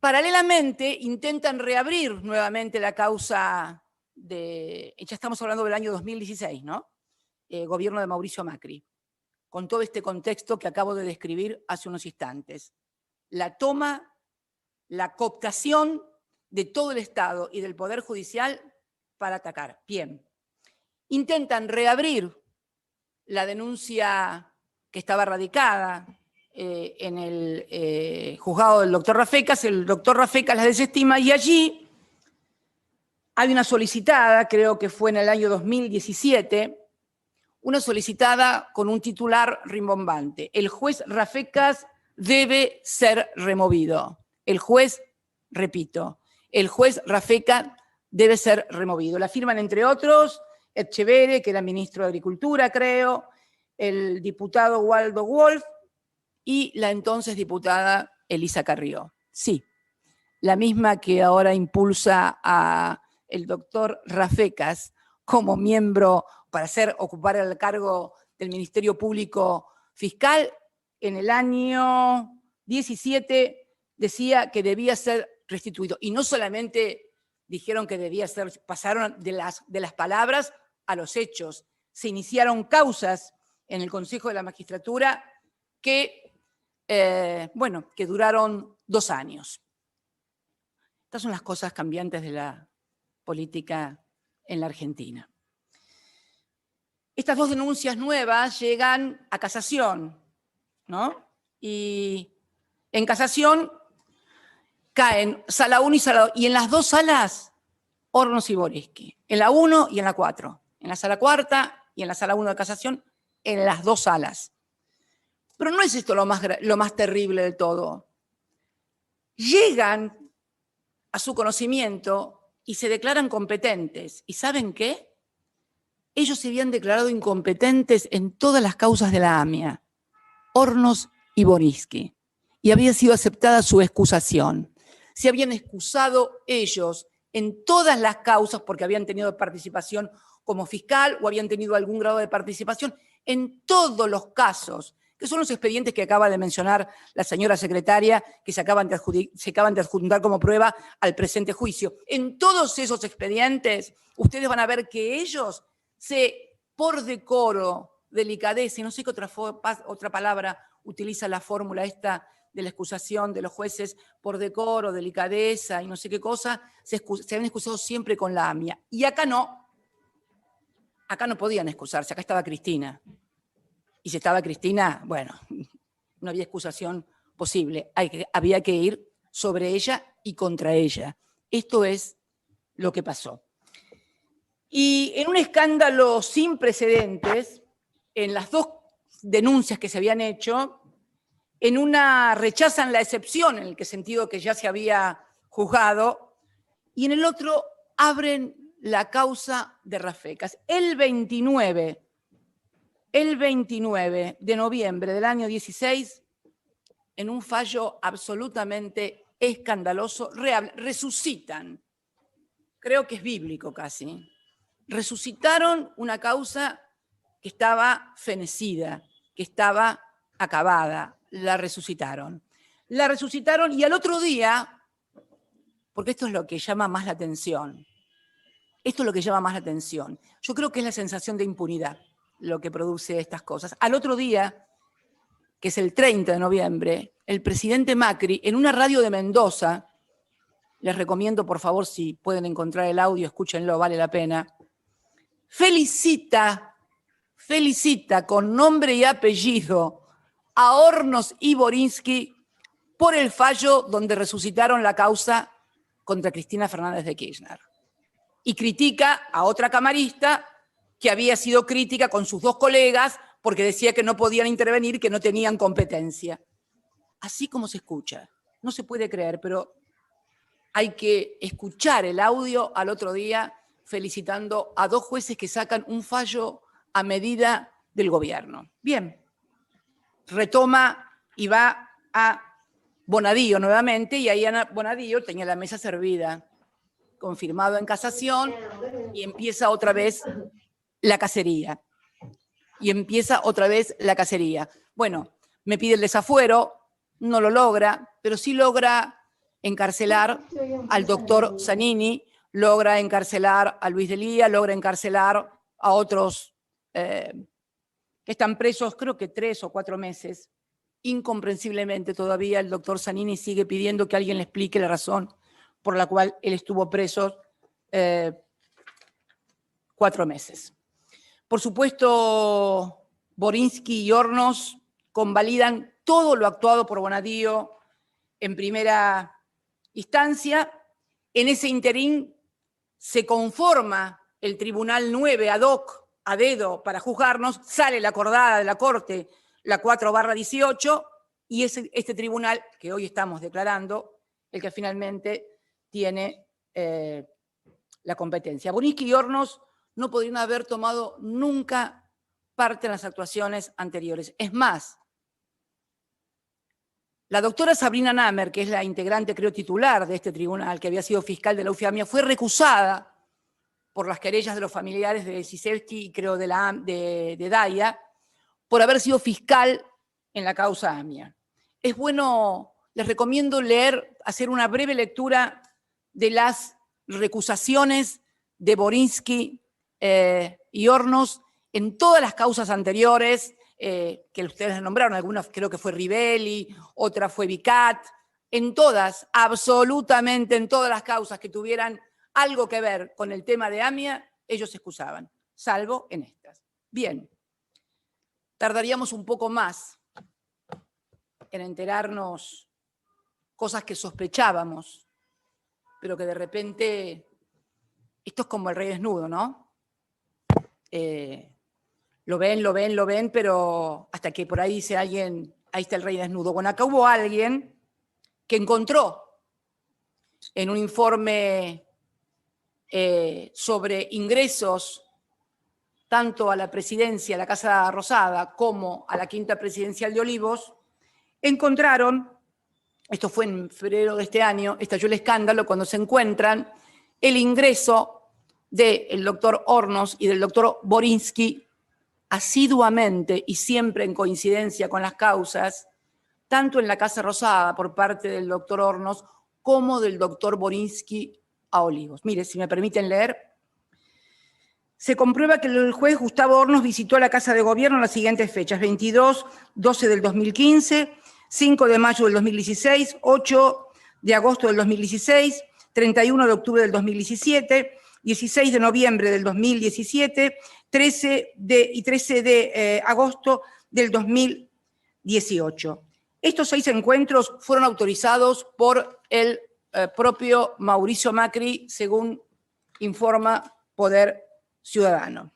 Paralelamente, intentan reabrir nuevamente la causa ya estamos hablando del año 2016, ¿no? Gobierno de Mauricio Macri, con todo este contexto que acabo de describir hace unos instantes. La toma, la cooptación de todo el Estado y del Poder Judicial para atacar. Bien. Intentan reabrir la denuncia que estaba radicada en el juzgado del doctor Rafecas. El doctor Rafecas la desestima y allí hay una solicitada, creo que fue en el año 2017, una solicitada con un titular rimbombante. El juez Rafecas debe ser removido. El juez, repito, el juez Rafecas debe ser removido. La firman, entre otros, Etcheverre, que era ministro de Agricultura, creo, el diputado Waldo Wolf y la entonces diputada Elisa Carrió. Sí, la misma que ahora impulsa a el doctor Rafecas como miembro para ocupar el cargo del Ministerio Público Fiscal. En el año 17 decía que debía ser restituido. Y no solamente dijeron que debía ser, pasaron de las palabras a los hechos. Se iniciaron causas en el Consejo de la Magistratura que duraron 2 años. Estas son las cosas cambiantes de la política en la Argentina. Estas 2 denuncias nuevas llegan a casación, ¿no? Y en casación caen sala 1 y sala 2, y en las 2 salas, Hornos y Boriski, en la 1 y en la 4, en la sala 4 y en la sala 1 de casación, en las 2 salas. Pero no es esto lo más terrible de todo. Llegan a su conocimiento y se declaran competentes. ¿Y saben qué? Ellos se habían declarado incompetentes en todas las causas de la AMIA, Hornos y Boriski, y había sido aceptada su excusación. Se habían excusado ellos en todas las causas porque habían tenido participación como fiscal o habían tenido algún grado de participación en todos los casos, que son los expedientes que acaba de mencionar la señora secretaria, que se acaban de adjuntar como prueba al presente juicio. En todos esos expedientes, ustedes van a ver que ellos, por decoro, delicadeza, y no sé qué otra palabra utiliza la fórmula esta de la excusación de los jueces, por decoro, delicadeza y no sé qué cosa, se habían excusado siempre con la AMIA. Y acá no podían excusarse, acá estaba Cristina. Y si estaba Cristina, bueno, no había excusación posible. Había que ir sobre ella y contra ella. Esto es lo que pasó. Y en un escándalo sin precedentes, en las 2 denuncias que se habían hecho, en una rechazan la excepción, en el sentido que ya se había juzgado, y en el otro abren la causa de Rafecas. El 29 de noviembre del año 16, en un fallo absolutamente escandaloso, resucitan, creo que es bíblico casi, resucitaron una causa que estaba fenecida, que estaba acabada, la resucitaron. La resucitaron y al otro día, porque esto es lo que llama más la atención, yo creo que es la sensación de impunidad lo que produce estas cosas. Al otro día, que es el 30 de noviembre, el presidente Macri, en una radio de Mendoza, les recomiendo, por favor, si pueden encontrar el audio, escúchenlo, vale la pena, felicita con nombre y apellido a Hornos y Borinsky por el fallo donde resucitaron la causa contra Cristina Fernández de Kirchner. Y critica a otra camarista que había sido crítica con sus dos colegas porque decía que no podían intervenir, que no tenían competencia. Así como se escucha. No se puede creer, pero hay que escuchar el audio al otro día felicitando a dos jueces que sacan un fallo a medida del gobierno. Bien, retoma y va a Bonadío nuevamente, y ahí Ana Bonadío tenía la mesa servida, confirmado en casación, y empieza otra vez la cacería. Bueno, me pide el desafuero, no lo logra, pero sí logra encarcelar al doctor Zanini, logra encarcelar a Luis Delía, logra encarcelar a otros que están presos, creo que 3 o 4 meses. Incomprensiblemente todavía el doctor Zanini sigue pidiendo que alguien le explique la razón por la cual él estuvo preso 4 meses. Por supuesto, Borinsky y Hornos convalidan todo lo actuado por Bonadío en primera instancia. En ese interín se conforma el Tribunal 9 ad hoc, a dedo, para juzgarnos, sale la acordada de la Corte, la 4/18, y es este tribunal que hoy estamos declarando el que finalmente tiene la competencia. Borinsky y Hornos no podrían haber tomado nunca parte en las actuaciones anteriores. Es más, la doctora Sabrina Namer, que es la integrante, creo, titular de este tribunal, que había sido fiscal de la UFAMIA, fue recusada por las querellas de los familiares de Sisevsky y creo de Daya, por haber sido fiscal en la causa AMIA. Es bueno, les recomiendo leer, hacer una breve lectura de las recusaciones de Borinsky y Hornos en todas las causas anteriores que ustedes nombraron. Algunas creo que fue Rivelli, otra fue Vicat. En todas, absolutamente en todas las causas que tuvieran algo que ver con el tema de AMIA, ellos se excusaban, salvo en estas. Bien, tardaríamos un poco más en enterarnos cosas que sospechábamos, pero que de repente, esto es como el rey desnudo, ¿no? Lo ven, pero hasta que por ahí dice alguien, ahí está el rey desnudo. Bueno, acá hubo alguien que encontró en un informe sobre ingresos tanto a la presidencia, a la Casa Rosada, como a la Quinta Presidencial de Olivos, encontraron, esto fue en febrero de este año, estalló el escándalo cuando se encuentran el ingreso del doctor Hornos y del doctor Borinsky asiduamente y siempre en coincidencia con las causas, tanto en la Casa Rosada por parte del doctor Hornos como del doctor Borinsky a Olivos. Mire, si me permiten leer. Se comprueba que el juez Gustavo Hornos visitó la Casa de Gobierno en las siguientes fechas: 22/12 del 2015, 5 de mayo del 2016, 8 de agosto del 2016, 31 de octubre del 2017, 16 de noviembre del 2017, 13 de agosto del 2018. Estos 6 encuentros fueron autorizados por el propio Mauricio Macri, según informa Poder Ciudadano.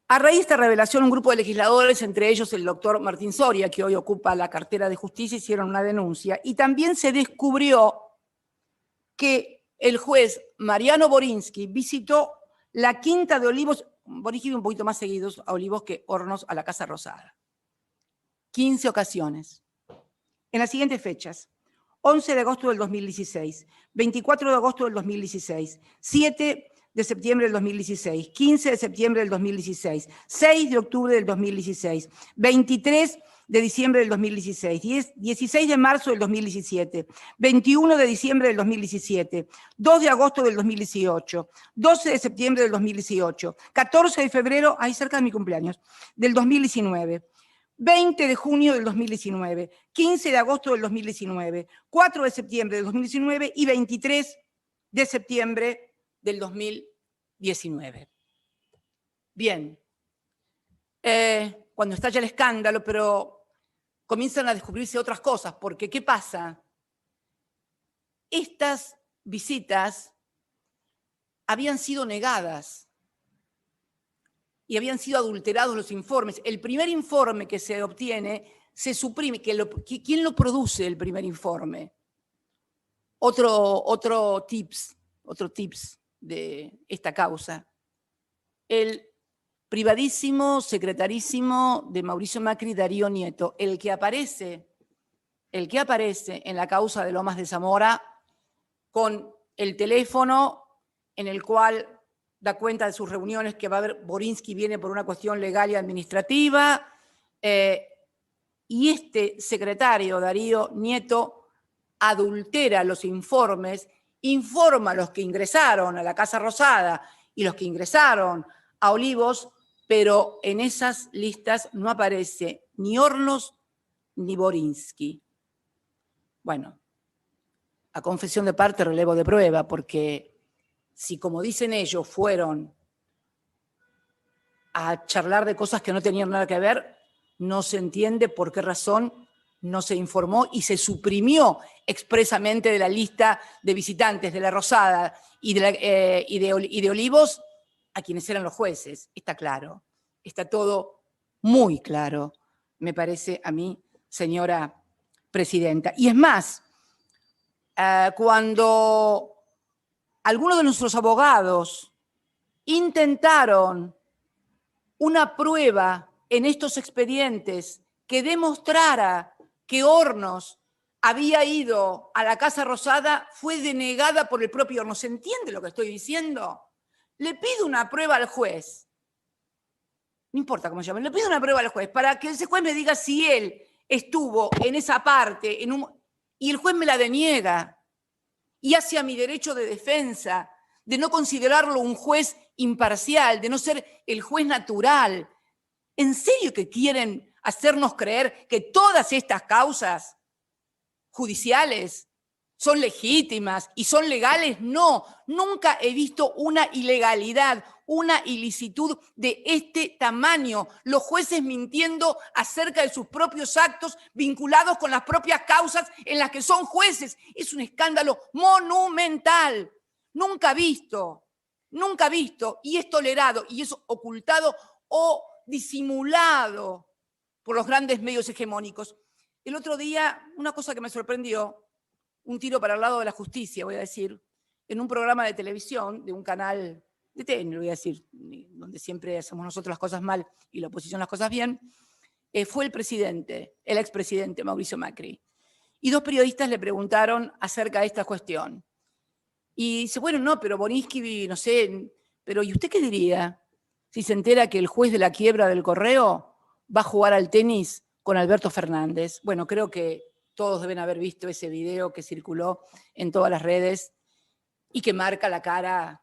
A raíz de esta revelación, un grupo de legisladores, entre ellos el doctor Martín Soria, que hoy ocupa la cartera de Justicia, hicieron una denuncia, y también se descubrió que el juez Mariano Borinsky visitó la Quinta de Olivos, Borinsky un poquito más seguidos a Olivos que Hornos a la Casa Rosada. 15 ocasiones. En las siguientes fechas: 11 de agosto del 2016, 24 de agosto del 2016, 7 de septiembre del 2016, 15 de septiembre del 2016, 6 de octubre del 2016, 23 de diciembre del 2016, 16 de marzo del 2017, 21 de diciembre del 2017, 2 de agosto del 2018, 12 de septiembre del 2018, 14 de febrero, ahí cerca de mi cumpleaños, del 2019, 20 de junio del 2019, 15 de agosto del 2019, 4 de septiembre del 2019 y 23 de septiembre del 2019. Bien. Cuando estalla el escándalo, pero comienzan a descubrirse otras cosas, porque ¿qué pasa? Estas visitas habían sido negadas y habían sido adulterados los informes. El primer informe que se obtiene se suprime. ¿Quién lo produce el primer informe? Otro tips de esta causa. El privadísimo secretarísimo de Mauricio Macri, Darío Nieto, el que aparece en la causa de Lomas de Zamora con el teléfono en el cual da cuenta de sus reuniones, que va a haber, Borinsky viene por una cuestión legal y administrativa, y este secretario, Darío Nieto, adultera los informes, informa a los que ingresaron a la Casa Rosada y los que ingresaron a Olivos, pero en esas listas no aparece ni Hornos ni Borinsky. Bueno, a confesión de parte, relevo de prueba, porque si, como dicen ellos, fueron a charlar de cosas que no tenían nada que ver, no se entiende por qué razón no se informó y se suprimió expresamente de la lista de visitantes de la Rosada y de Olivos a quienes eran los jueces. Está claro, está todo muy claro, me parece a mí, señora presidenta. Y es más, cuando algunos de nuestros abogados intentaron una prueba en estos expedientes que demostrara que Hornos había ido a la Casa Rosada, fue denegada por el propio Hornos. ¿Se entiende lo que estoy diciendo? Le pido una prueba al juez, no importa cómo se llame, le pido una prueba al juez para que ese juez me diga si él estuvo en esa parte y el juez me la deniega y hacia mi derecho de defensa, de no considerarlo un juez imparcial, de no ser el juez natural. ¿En serio que quieren hacernos creer que todas estas causas judiciales son legítimas y son legales? No, nunca he visto una ilegalidad, una ilicitud de este tamaño. Los jueces mintiendo acerca de sus propios actos vinculados con las propias causas en las que son jueces. Es un escándalo monumental, nunca visto, y es tolerado, y es ocultado o disimulado por los grandes medios hegemónicos. El otro día, una cosa que me sorprendió, un tiro para el lado de la justicia, voy a decir, en un programa de televisión, de un canal de TN, voy a decir, donde siempre hacemos nosotros las cosas mal y la oposición las cosas bien, fue el expresidente Mauricio Macri. Y dos periodistas le preguntaron acerca de esta cuestión. Y dice, bueno, no, pero Borinsky, no sé, pero ¿y usted qué diría si se entera que el juez de la quiebra del Correo va a jugar al tenis con Alberto Fernández? Bueno, creo que todos deben haber visto ese video que circuló en todas las redes y que marca la cara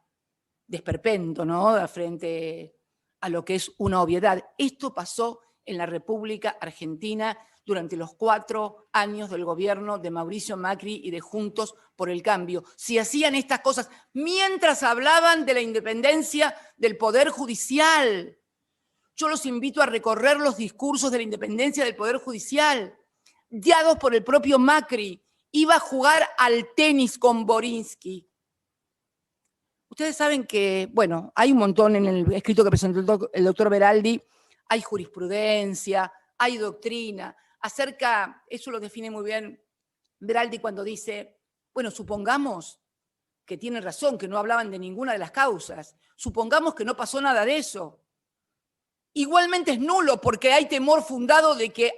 de esperpento, ¿no?, frente a lo que es una obviedad. Esto pasó en la República Argentina durante los 4 años del gobierno de Mauricio Macri y de Juntos por el Cambio. Si hacían estas cosas mientras hablaban de la independencia del Poder Judicial. Yo los invito a recorrer los discursos de la independencia del Poder Judicial, guiados por el propio Macri. Iba a jugar al tenis con Borinsky. Ustedes saben que, bueno, hay un montón en el escrito que presentó el doctor Beraldi, hay jurisprudencia, hay doctrina, eso lo define muy bien Beraldi cuando dice, bueno, supongamos que tienen razón, que no hablaban de ninguna de las causas, supongamos que no pasó nada de eso. Igualmente es nulo porque hay temor fundado de que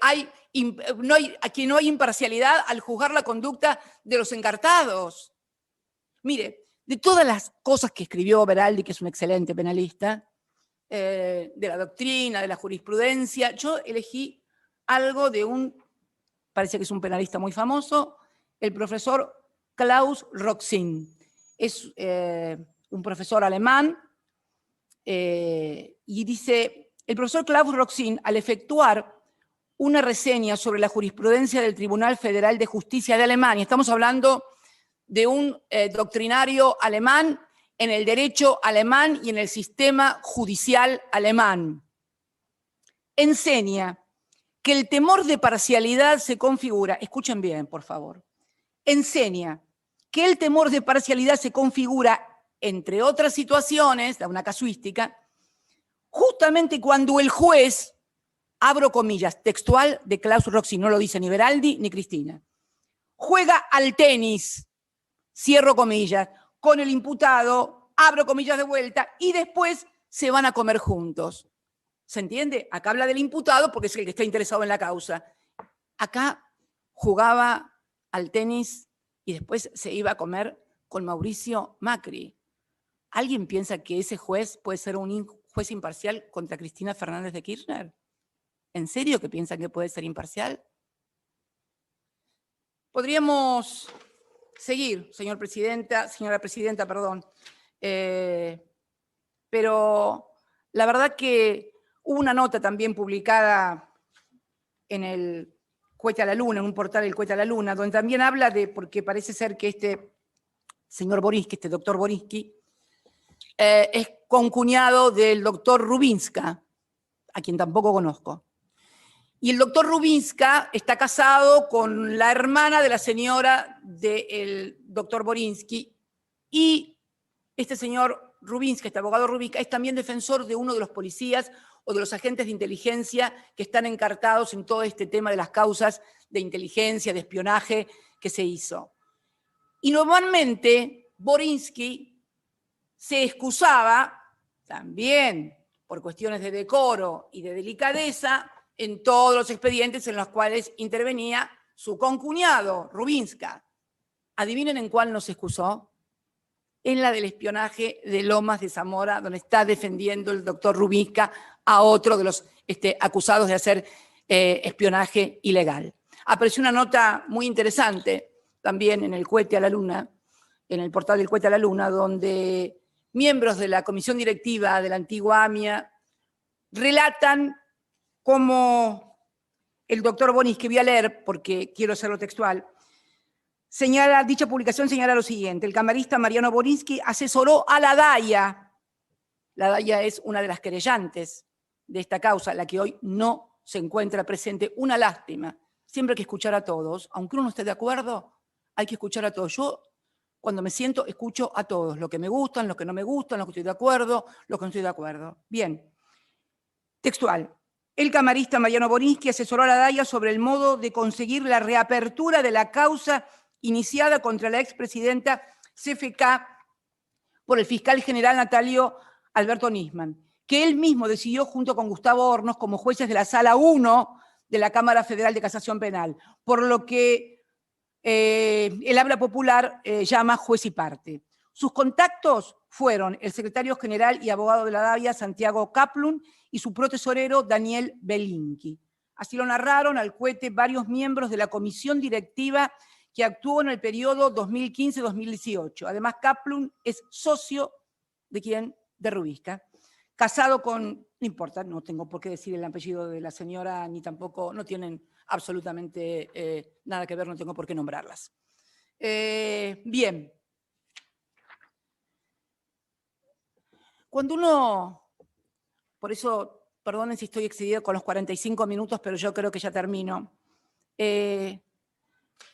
no hay imparcialidad al juzgar la conducta de los encartados. Mire, de todas las cosas que escribió Beraldi, que es un excelente penalista, de la doctrina, de la jurisprudencia, yo elegí algo de parece que es un penalista muy famoso, el profesor Klaus Roxin. Es un profesor alemán y dice, el profesor Klaus Roxin, al efectuar una reseña sobre la jurisprudencia del Tribunal Federal de Justicia de Alemania, estamos hablando de un doctrinario alemán en el derecho alemán y en el sistema judicial alemán. Enseña que el temor de parcialidad se configura, escuchen bien, por favor, enseña que el temor de parcialidad se configura, entre otras situaciones, da una casuística, justamente cuando el juez, abro comillas, textual de Klaus Roxy, no lo dice ni Beraldi ni Cristina, juega al tenis, cierro comillas, con el imputado, abro comillas de vuelta, y después se van a comer juntos. ¿Se entiende? Acá habla del imputado porque es el que está interesado en la causa. Acá jugaba al tenis y después se iba a comer con Mauricio Macri. ¿Alguien piensa que ese juez puede ser un juez imparcial contra Cristina Fernández de Kirchner? ¿En serio que piensan que puede ser imparcial? Podríamos seguir, señora presidenta, perdón. Pero la verdad que hubo una nota también publicada en el Cohete a la Luna, en un portal del Cohete a la Luna, donde también habla de, porque parece ser que este señor Borinsky, este doctor Borinsky, es concuñado del doctor Rubinska, a quien tampoco conozco. Y el doctor Rubinska está casado con la hermana de la señora del doctor Borinsky, y este señor Rubinska, este abogado Rubinska, es también defensor de uno de los policías o de los agentes de inteligencia que están encartados en todo este tema de las causas de inteligencia, de espionaje que se hizo. Y normalmente Borinsky se excusaba, también por cuestiones de decoro y de delicadeza, en todos los expedientes en los cuales intervenía su concuñado, Rubinska. ¿Adivinen en cuál nos excusó? En la del espionaje de Lomas de Zamora, donde está defendiendo el doctor Rubinska a otro de los acusados de hacer espionaje ilegal. Apareció una nota muy interesante también en el Cohete a la Luna, en el portal del Cohete a la Luna, donde miembros de la comisión directiva de la antigua AMIA relatan cómo el doctor Bonis, que voy a leer porque quiero hacerlo textual, dicha publicación señala lo siguiente: el camarista Mariano Borinsky asesoró a la DAIA. La DAIA es una de las querellantes de esta causa, la que hoy no se encuentra presente. Una lástima. Siempre hay que escuchar a todos. Aunque uno no esté de acuerdo, hay que escuchar a todos. Yo, cuando me siento, escucho a todos. Lo que me gustan, lo que no me gustan, lo que estoy de acuerdo, lo que no estoy de acuerdo. Bien. Textual. El camarista Mariano Borinsky asesoró a la DAIA sobre el modo de conseguir la reapertura de la causa iniciada contra la expresidenta CFK por el fiscal general Natalio Alberto Nisman, que él mismo decidió junto con Gustavo Hornos como jueces de la Sala 1 de la Cámara Federal de Casación Penal, por lo que el habla popular llama juez y parte. Sus contactos fueron el secretario general y abogado de la DAIA, Santiago Kaplun, y su protesorero, Daniel Belinki. Así lo narraron al Cohete varios miembros de la comisión directiva que actuó en el periodo 2015-2018. Además, Kaplun es socio de quién, de Rubinska, casado con, no importa, no tengo por qué decir el apellido de la señora, ni tampoco, no tienen absolutamente nada que ver, no tengo por qué nombrarlas. Bien. Cuando uno, por eso, perdonen si estoy excedida con los 45 minutos, pero yo creo que ya termino.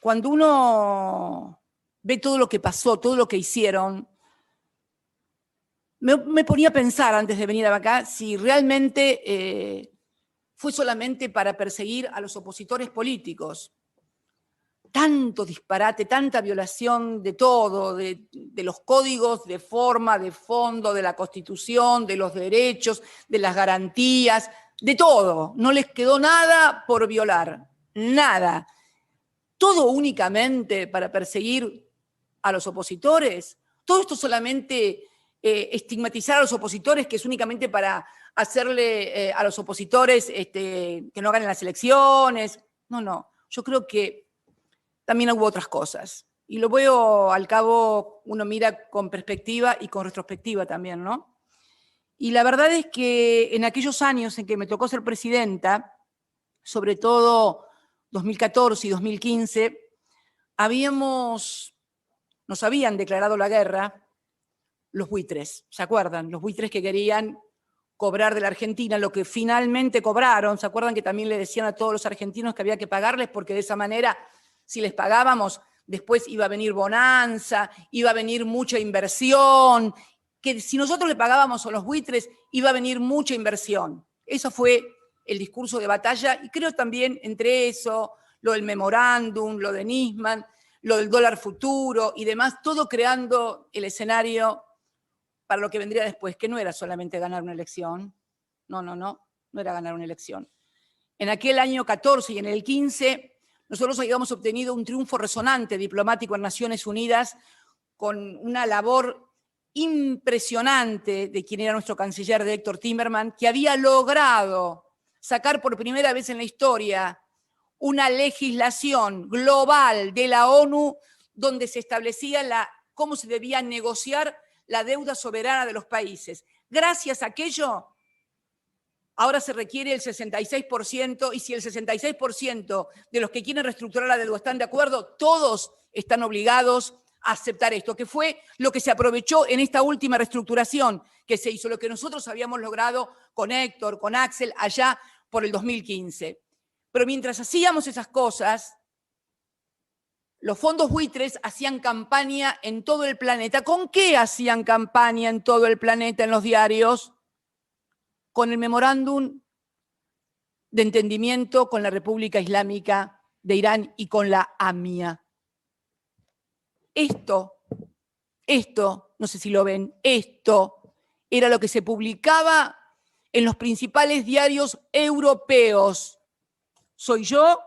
Cuando uno ve todo lo que pasó, todo lo que hicieron, me ponía a pensar antes de venir acá si realmente fue solamente para perseguir a los opositores políticos. Tanto disparate, tanta violación de todo, de los códigos, de forma, de fondo, de la Constitución, de los derechos, de las garantías, de todo. No les quedó nada por violar, nada. Todo únicamente para perseguir a los opositores. Todo esto solamente estigmatizar a los opositores, que es únicamente para hacerle a los opositores que no ganen las elecciones. No, no. Yo creo que también hubo otras cosas. Y lo veo, al cabo, uno mira con perspectiva y con retrospectiva también, ¿no? Y la verdad es que en aquellos años en que me tocó ser presidenta, sobre todo 2014 y 2015, nos habían declarado la guerra, los buitres, ¿se acuerdan? Los buitres que querían cobrar de la Argentina lo que finalmente cobraron. ¿Se acuerdan que también le decían a todos los argentinos que había que pagarles porque de esa manera, si les pagábamos, después iba a venir bonanza, iba a venir mucha inversión, que si nosotros le pagábamos a los buitres, iba a venir mucha inversión? Eso fue el discurso de batalla, y creo también entre eso, lo del memorándum, lo de Nisman, lo del dólar futuro y demás, todo creando el escenario para lo que vendría después, que no era solamente ganar una elección, no era ganar una elección. En aquel año 14 y en el 15, nosotros habíamos obtenido un triunfo resonante diplomático en Naciones Unidas con una labor impresionante de quien era nuestro canciller, de Héctor Timerman, que había logrado sacar por primera vez en la historia una legislación global de la ONU donde se establecía cómo se debía negociar la deuda soberana de los países. Gracias a aquello, ahora se requiere el 66%, y si el 66% de los que quieren reestructurar la deuda están de acuerdo, todos están obligados a aceptar esto, que fue lo que se aprovechó en esta última reestructuración que se hizo, lo que nosotros habíamos logrado con Héctor, con Axel, allá por el 2015. Pero mientras hacíamos esas cosas, los fondos buitres hacían campaña en todo el planeta. ¿Con qué hacían campaña en todo el planeta en los diarios? Con el memorándum de entendimiento con la República Islámica de Irán y con la AMIA. Esto, no sé si lo ven, esto era lo que se publicaba en los principales diarios europeos. Soy yo,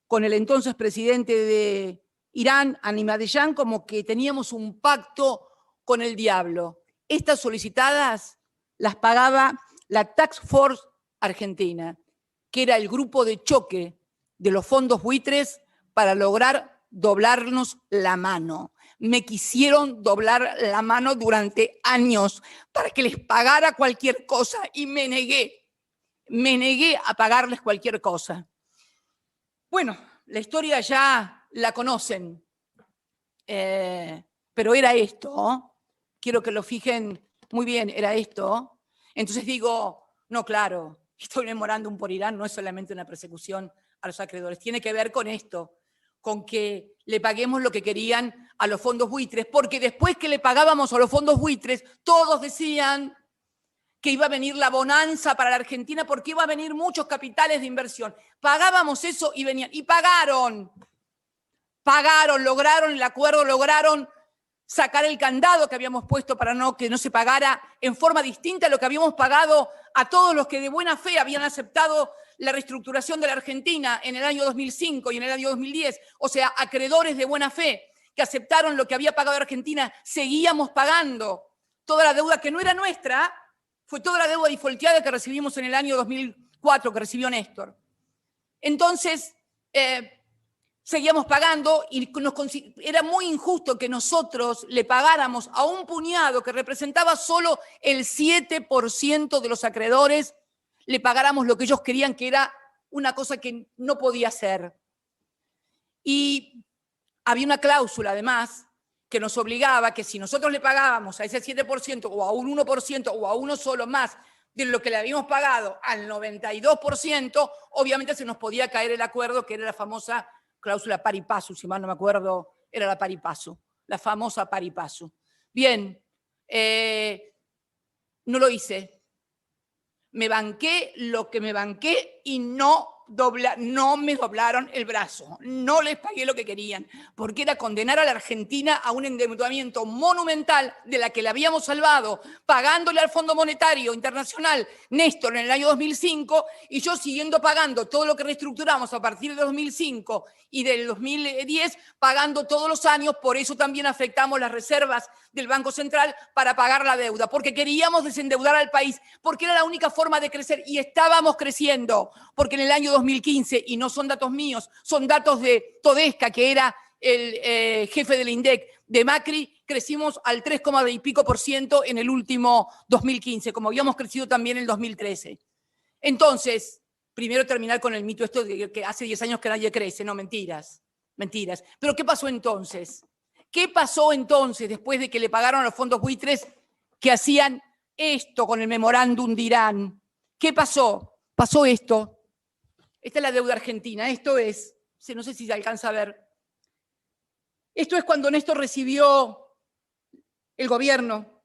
con el entonces presidente de Irán, Ahmadinejad, como que teníamos un pacto con el diablo. Estas solicitadas las pagaba la Task Force Argentina, que era el grupo de choque de los fondos buitres para lograr doblarnos la mano. Me quisieron doblar la mano durante años para que les pagara cualquier cosa y me negué a pagarles cualquier cosa. Bueno, la historia ya la conocen, pero era esto, ¿no? Quiero que lo fijen muy bien, era esto. Entonces digo, no, claro, estoy memorándum por Irán no es solamente una persecución a los acreedores, tiene que ver con esto, con que le paguemos lo que querían a los fondos buitres, porque después que le pagábamos a los fondos buitres, todos decían que iba a venir la bonanza para la Argentina porque iba a venir muchos capitales de inversión. Pagábamos eso y venían, y pagaron, lograron el acuerdo, lograron sacar el candado que habíamos puesto para que no se pagara en forma distinta a lo que habíamos pagado a todos los que de buena fe habían aceptado la reestructuración de la Argentina en el año 2005 y en el año 2010, o sea, acreedores de buena fe que aceptaron lo que había pagado Argentina, seguíamos pagando toda la deuda que no era nuestra, fue toda la deuda defaulteada que recibimos en el año 2004, que recibió Néstor. Entonces, seguíamos pagando y era muy injusto que nosotros le pagáramos a un puñado que representaba solo el 7% de los acreedores, le pagáramos lo que ellos querían, que era una cosa que no podía ser. Y había una cláusula, además, que nos obligaba que si nosotros le pagábamos a ese 7% o a un 1% o a uno solo más de lo que le habíamos pagado al 92%, obviamente se nos podía caer el acuerdo, que era la famosa cláusula pari passu, si mal no me acuerdo, era la pari passu, la famosa pari passu. Bien, no lo hice. Me banqué lo que me banqué y no me doblaron el brazo, no les pagué lo que querían, porque era condenar a la Argentina a un endeudamiento monumental de la que la habíamos salvado, pagándole al Fondo Monetario Internacional Néstor en el año 2005, y yo siguiendo pagando todo lo que reestructuramos a partir de 2005 y del 2010, pagando todos los años. Por eso también afectamos las reservas del Banco Central para pagar la deuda, porque queríamos desendeudar al país, porque era la única forma de crecer, y estábamos creciendo, porque en el año 2015, y no son datos míos, son datos de Todesca, que era el jefe del INDEC de Macri, crecimos al 3, y pico % en el último 2015, como habíamos crecido también en el 2013. Entonces, primero terminar con el mito esto de que hace 10 años que nadie crece, no, mentiras. Pero ¿qué pasó entonces? ¿Qué pasó entonces después de que le pagaron a los fondos buitres que hacían esto con el memorándum de Irán. ¿Qué pasó? Pasó esto. Esta es la deuda argentina. Esto es, no sé si se alcanza a ver. Esto es cuando Néstor recibió el gobierno.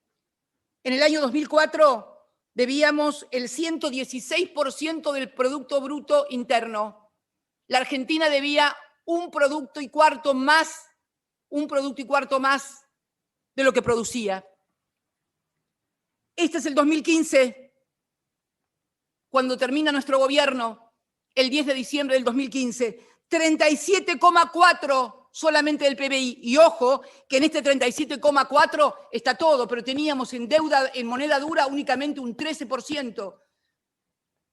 En el año 2004 debíamos el 116% del Producto Bruto Interno. La Argentina debía un producto y cuarto más de lo que producía. Este es el 2015, cuando termina nuestro gobierno, el 10 de diciembre del 2015, 37,4 solamente del PBI. Y ojo, que en este 37,4 está todo, pero teníamos en deuda, en moneda dura, únicamente un 13%.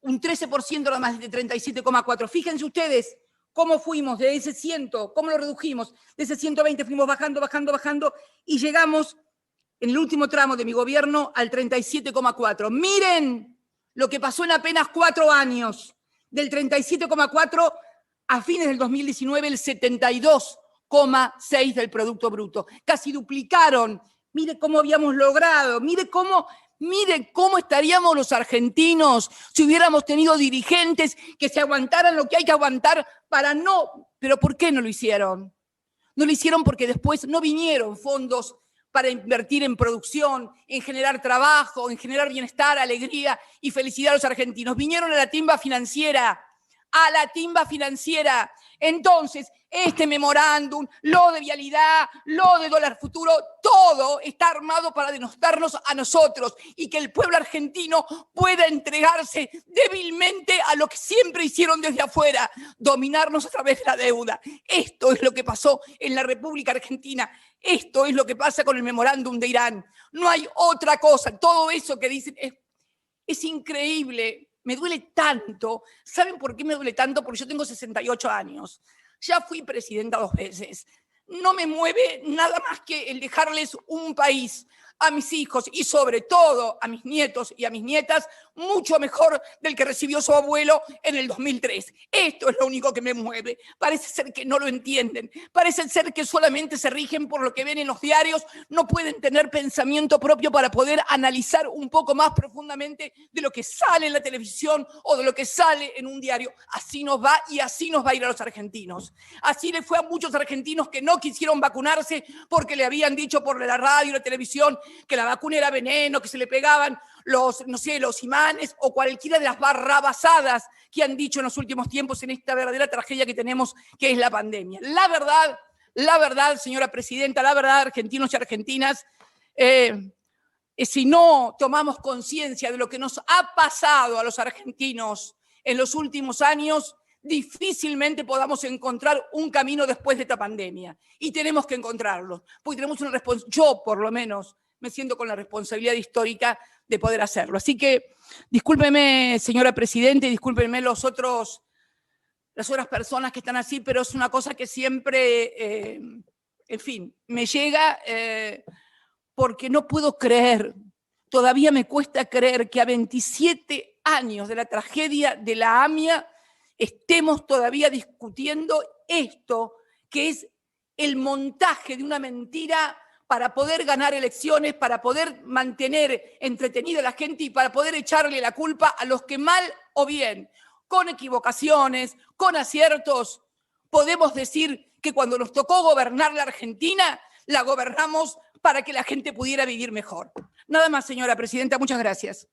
Un 13% nada más de 37,4. Fíjense ustedes cómo fuimos de ese 100, cómo lo redujimos. De ese 120 fuimos bajando, y llegamos en el último tramo de mi gobierno al 37,4. Miren lo que pasó en apenas 4 años. Del 37,4 a fines del 2019, el 72,6 del Producto Bruto. Casi duplicaron. Mire cómo habíamos logrado, mire cómo estaríamos los argentinos si hubiéramos tenido dirigentes que se aguantaran lo que hay que aguantar para no... ¿Pero por qué no lo hicieron? No lo hicieron porque después no vinieron fondos para invertir en producción, en generar trabajo, en generar bienestar, alegría y felicidad a los argentinos. Vinieron a la timba financiera. Entonces, este memorándum, lo de vialidad, lo de dólar futuro, todo está armado para denostarnos a nosotros y que el pueblo argentino pueda entregarse débilmente a lo que siempre hicieron desde afuera, dominarnos a través de la deuda. Esto es lo que pasó en la República Argentina. Esto es lo que pasa con el memorándum de Irán. No hay otra cosa. Todo eso que dicen es increíble. Me duele tanto. ¿Saben por qué me duele tanto? Porque yo tengo 68 años. Ya fui presidenta 2 veces. No me mueve nada más que el dejarles un país a mis hijos y sobre todo a mis nietos y a mis nietas mucho mejor del que recibió su abuelo en el 2003. Esto es lo único que me mueve. Parece ser que no lo entienden. Parece ser que solamente se rigen por lo que ven en los diarios. No pueden tener pensamiento propio para poder analizar un poco más profundamente de lo que sale en la televisión o de lo que sale en un diario. Así nos va y así nos va a ir a los argentinos. Así le fue a muchos argentinos que no quisieron vacunarse porque le habían dicho por la radio y la televisión que la vacuna era veneno, que se le pegaban los imanes o cualquiera de las barrabasadas que han dicho en los últimos tiempos en esta verdadera tragedia que tenemos, que es la pandemia. La verdad, señora presidenta, la verdad, argentinos y argentinas, si no tomamos conciencia de lo que nos ha pasado a los argentinos en los últimos años, difícilmente podamos encontrar un camino después de esta pandemia. Y tenemos que encontrarlo, porque tenemos una responsabilidad, yo por lo menos me siento con la responsabilidad histórica de poder hacerlo. Así que discúlpeme, señora presidenta, y discúlpenme las otras personas que están así, pero es una cosa que siempre, en fin, me llega porque no puedo creer, todavía me cuesta creer que a 27 años de la tragedia de la AMIA estemos todavía discutiendo esto, que es el montaje de una mentira para poder ganar elecciones, para poder mantener entretenida a la gente y para poder echarle la culpa a los que mal o bien, con equivocaciones, con aciertos, podemos decir que cuando nos tocó gobernar la Argentina, la gobernamos para que la gente pudiera vivir mejor. Nada más, señora presidenta, muchas gracias.